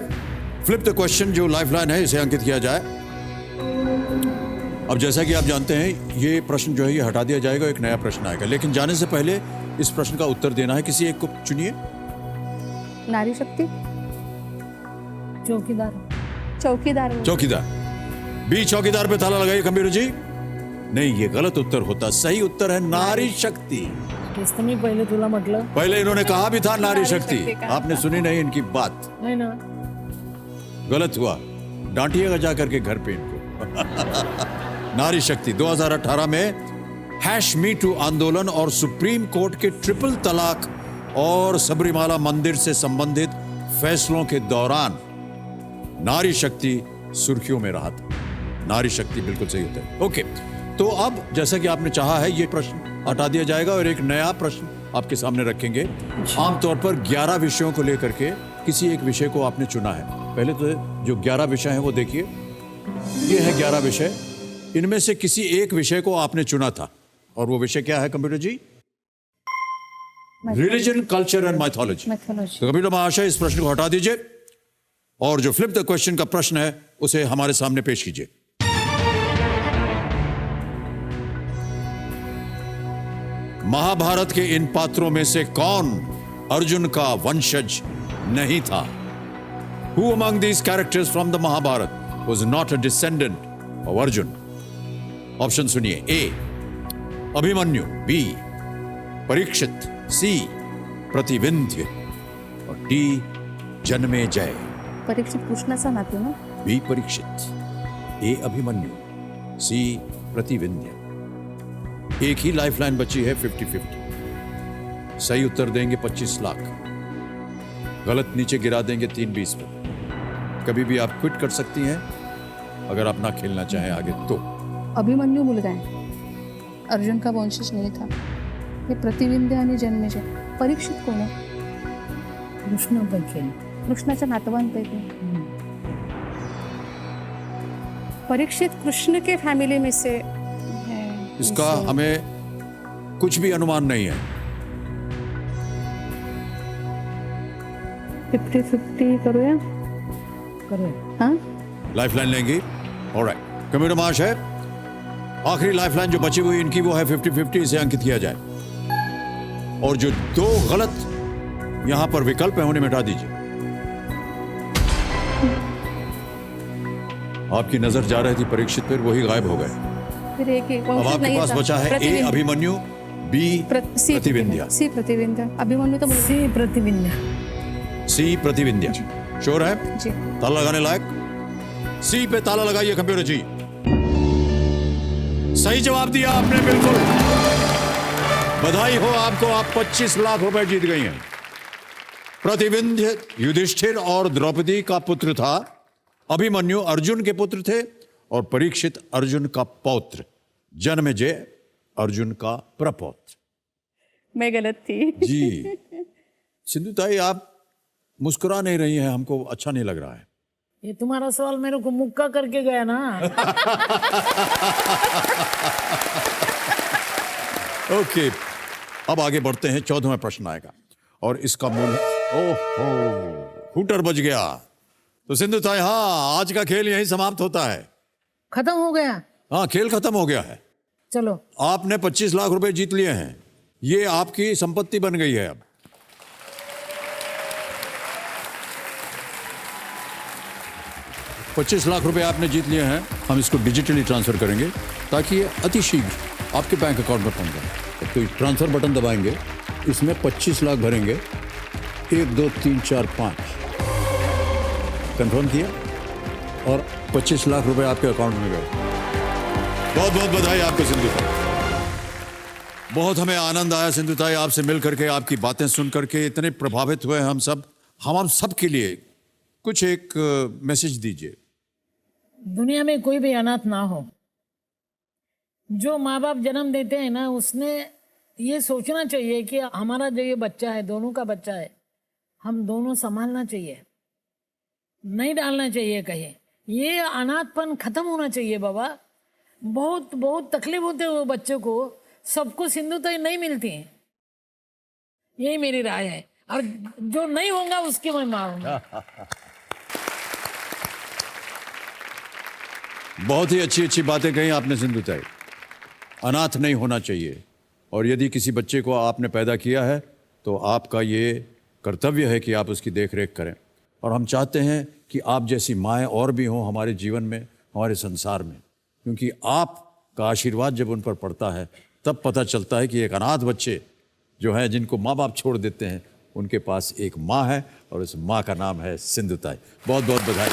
फ्लिप द क्वेश्चन, जो लाइफलाइन है इसे अंकित किया जाए। अब जैसा कि आप जानते हैं, ये प्रश्न जो है ये हटा दिया जाएगा, एक नया प्रश्न आएगा, लेकिन जाने से पहले इस प्रश्न का उत्तर देना है। किसी एक को चुनिए। नारी शक्ति। चौकीदार। चौकीदार। चौकीदार। बी, चौकीदार पे ताला लगाइए कबीर जी। नहीं, ये गलत उत्तर होता। सही उत्तर है नारी शक्ति। किसने पहले तुला म्हटलं? पहले इन्होंने कहा भी था नारी शक्ति, आपने सुनी नहीं इनकी बात। नहीं ना, गलत हुआ, डांटिएगा जा करके घर पे इनको। नारी शक्ति 2018 में #Me Too आंदोलन और सुप्रीम कोर्ट के ट्रिपल तलाक और सबरीमाला मंदिर से संबंधित फैसलों के दौरान नारी शक्ति सुर्खियों में रहा था। नारी शक्ति बिल्कुल सही उत्तर है। ओके, तो अब जैसा कि आपने चाहा है, ये प्रश्न हटा दिया जाएगा और एक नया प्रश्न आपके सामने रखेंगे। आमतौर पर 11 विषयों को लेकर के किसी एक विषय को आपने चुना है। पहले तो जो 11 विषय हैं वो देखिए, ये है 11 विषय। इनमें से किसी एक विषय को आपने चुना था, और वो विषय क्या है computer ji? Religion, culture and mythology. तो कंप्यूटर महाशय, इस प्रश्न को हटा दीजिए और जो फ्लिप द क्वेश्चन का प्रश्न है उसे हमारे सामने पेश कीजिए। महाभारत के इन पात्रों में से कौन अर्जुन का वंशज नहीं था? Who among these characters from the Mahabharata was not a descendant of Arjun? Option सुनिए। ए, अभिमन्यु। बी, परीक्षित। सी, प्रतिविंध्य। और डी, जन्मेजय। परीक्षित कृष्णाचा नातू ना? बी, परीक्षित। ए, अभिमन्यु। सी, प्रतिविंध्य। एक ही लाइफलाइन बची है 50-50। सही उत्तर देंगे 25 लाख, गलत नीचे गिरा देंगे 3-20 पर। कभी भी आप क्विट कर सकती हैं अगर आप ना खेलना चाहें आगे तो। अभिमन्यू मुलगा आहे, अर्जुन का वंशज नहीं था। हे प्रतिविंध्य आणि जन्मेजय। परीक्षित कोण आहे? कृष्णाच्या नातवांत आहे ते। परीक्षित कृष्ण के फैमिली में से है। इसका हमें कुछ भी अनुमान नहीं है। 50-50 करूया? हाँ? लाइफलाइन लेंगी? ऑलराइट, कंप्यूटर महाशय, आखिरी लाइफलाइन जो बची हुई इनकी वो है 50-50। इसे अंकित किया जाए और जो 2 गलत यहां पर विकल्प है उन्हें मिटा दीजिए। आपकी नजर जा रही थी परीक्षित पर, वही गायब हो गए। फिर एक अब आपके पास बचा है ए, अभिमन्यु। बी, प्रतिविंध्य। सी, प्रतिविंध्य। अभिमन्यु तो सी, प्रतिविंध्य। सी, प्रतिविंध्य। श्योर है? जी। ताला लगाने लायक? सी पे ताला लगाइए कंप्यूटर जी। सही जवाब दिया आपने, बिल्कुल। बधाई हो आपको, आप 25 लाख रुपए जीत गई हैं। प्रतिविंध्य युधिष्ठिर और द्रौपदी का पुत्र था, अभिमन्यु अर्जुन के पुत्र थे और परीक्षित अर्जुन का पौत्र, जन्मेजय अर्जुन का प्रपौत्र। मैं गलत थी। जी। सिंधु ताई, आप मुस्कुरा नहीं रही हैं, हमको अच्छा नहीं लग रहा है। ये तुम्हारा सवाल मेरे को मुक्का करके गया ना। ओके, अब आगे बढ़ते हैं। 14वां प्रश्न आएगा और इसका मूल, ओहो, हूटर बज गया। तो सिंधु ताई, हाँ, आज का खेल यहीं समाप्त होता है। खत्म हो गया? हाँ, खेल खत्म हो गया है। चलो, आपने 25 लाख रुपए जीत लिए हैं, ये आपकी संपत्ति बन गई है। अब 25 लाख रुपए आपने जीत लिए हैं। हम इसको डिजिटली ट्रांसफर करेंगे ताकि ये अति शीघ्र आपके बैंक अकाउंट में पहुंच जाए। तो ट्रांसफर बटन दबाएंगे, इसमें 25 लाख भरेंगे। 1 2 3 4 5 कंफर्म किया और 25 लाख रुपए आपके अकाउंट में गए। बहुत बहुत बधाई आपको सिंधु ताई। बहुत हमें आनंद आया सिंधु ताई आपसे मिल करके, आपकी बातें सुन करके इतने प्रभावित हुए हम सब। हम सब के लिए कुछ एक मैसेज दीजिए। दुनिया में कोई भी अनाथ ना हो। जो माँ बाप जन्म देते हैं ना, उसने ये सोचना चाहिए कि हमारा जो ये बच्चा है, दोनों का बच्चा है, हम दोनों संभालना चाहिए, नहीं डालना चाहिए कहीं। ये अनाथपन खत्म होना चाहिए बाबा। बहुत बहुत तकलीफ होते हैं वो बच्चों को, सबको सिंधु ताई नहीं मिलती है। यही मेरी राय है। और जो नहीं होगा उसके मैं मारूंगा। बहुत ही अच्छी अच्छी बातें कही आपने सिंधुताई। अनाथ नहीं होना चाहिए, और यदि किसी बच्चे को आपने पैदा किया है तो आपका ये कर्तव्य है कि आप उसकी देख रेख करें। और हम चाहते हैं कि आप जैसी माएँ और भी हों हमारे जीवन में, हमारे संसार में, क्योंकि आपका आशीर्वाद जब उन पर पड़ता है तब पता चलता है कि एक अनाथ बच्चे जो हैं, जिनको माँ बाप छोड़ देते हैं, उनके पास एक माँ है, और उस माँ का नाम है सिंधुताई। बहुत बहुत बधाई।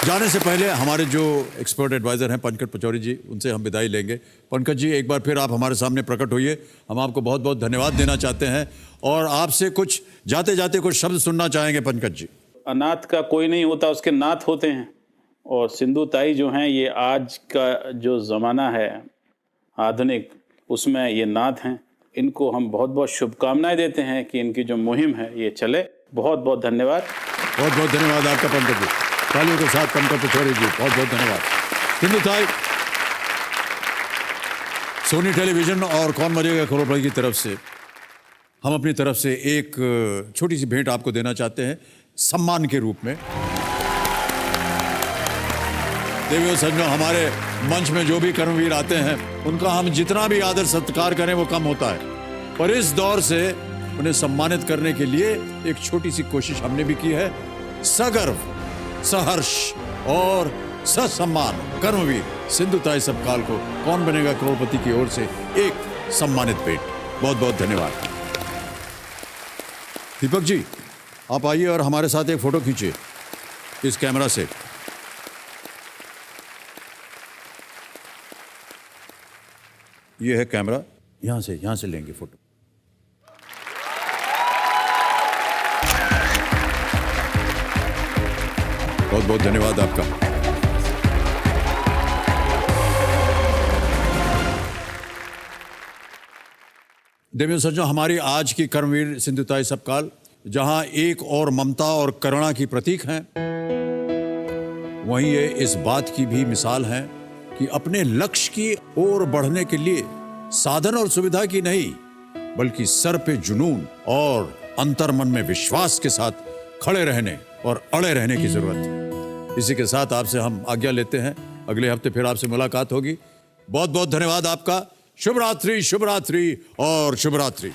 जाने से पहले हमारे जो एक्सपर्ट एडवाइज़र हैं पंकज पचौरी जी, उनसे हम विदाई लेंगे। पंकज जी, एक बार फिर आप हमारे सामने प्रकट होइए। हम आपको बहुत बहुत धन्यवाद देना चाहते हैं, और आपसे कुछ जाते जाते कुछ शब्द सुनना चाहेंगे। पंकज जी, अनाथ का कोई नहीं होता, उसके नाथ होते हैं, और सिंधुताई जो हैं ये आज का जो ज़माना है आधुनिक, उसमें ये नाथ हैं। इनको हम बहुत बहुत शुभकामनाएं देते हैं कि इनकी जो मुहिम है ये चले। बहुत बहुत धन्यवाद। बहुत बहुत धन्यवाद आपका पंकज जी। तालियों के साथ पंकज पचौरी जी, बहुत बहुत धन्यवाद। सिंधुताई, सोनी टेलीविजन और कौन मरेगा करोड़पति की तरफ से हम अपनी तरफ से एक छोटी सी भेंट आपको देना चाहते हैं, सम्मान के रूप में। देवियों सज्जनों, हमारे मंच में जो भी कर्मवीर आते हैं उनका हम जितना भी आदर सत्कार करें वो कम होता है, पर इस दौर से उन्हें सम्मानित करने के लिए एक छोटी सी कोशिश हमने भी की है। सगर्व, सहर्ष और ससम्मान कर्मवीर सिंधुताई सबकाल को कौन बनेगा करोड़पति की ओर से एक सम्मानित भेंट। बहुत बहुत धन्यवाद। दीपक जी, आप आइए और हमारे साथ एक फोटो खींचिए इस कैमरा से। ये है कैमरा, यहां से लेंगे फोटो। बहुत बहुत धन्यवाद आपका। देवियों सज्जनों, हमारी आज की कर्मवीर सिंधुताई सबकाल जहां एक और ममता और करुणा की प्रतीक हैं, वहीं ये इस बात की भी मिसाल हैं कि अपने लक्ष्य की ओर बढ़ने के लिए साधन और सुविधा की नहीं, बल्कि सर पे जुनून और अंतर्मन में विश्वास के साथ खड़े रहने और अड़े रहने की जरूरत है। इसी के साथ आपसे हम आज्ञा लेते हैं। अगले हफ्ते फिर आपसे मुलाकात होगी। बहुत बहुत धन्यवाद आपका। शुभ रात्रि, शुभ रात्रि और शुभ रात्रि।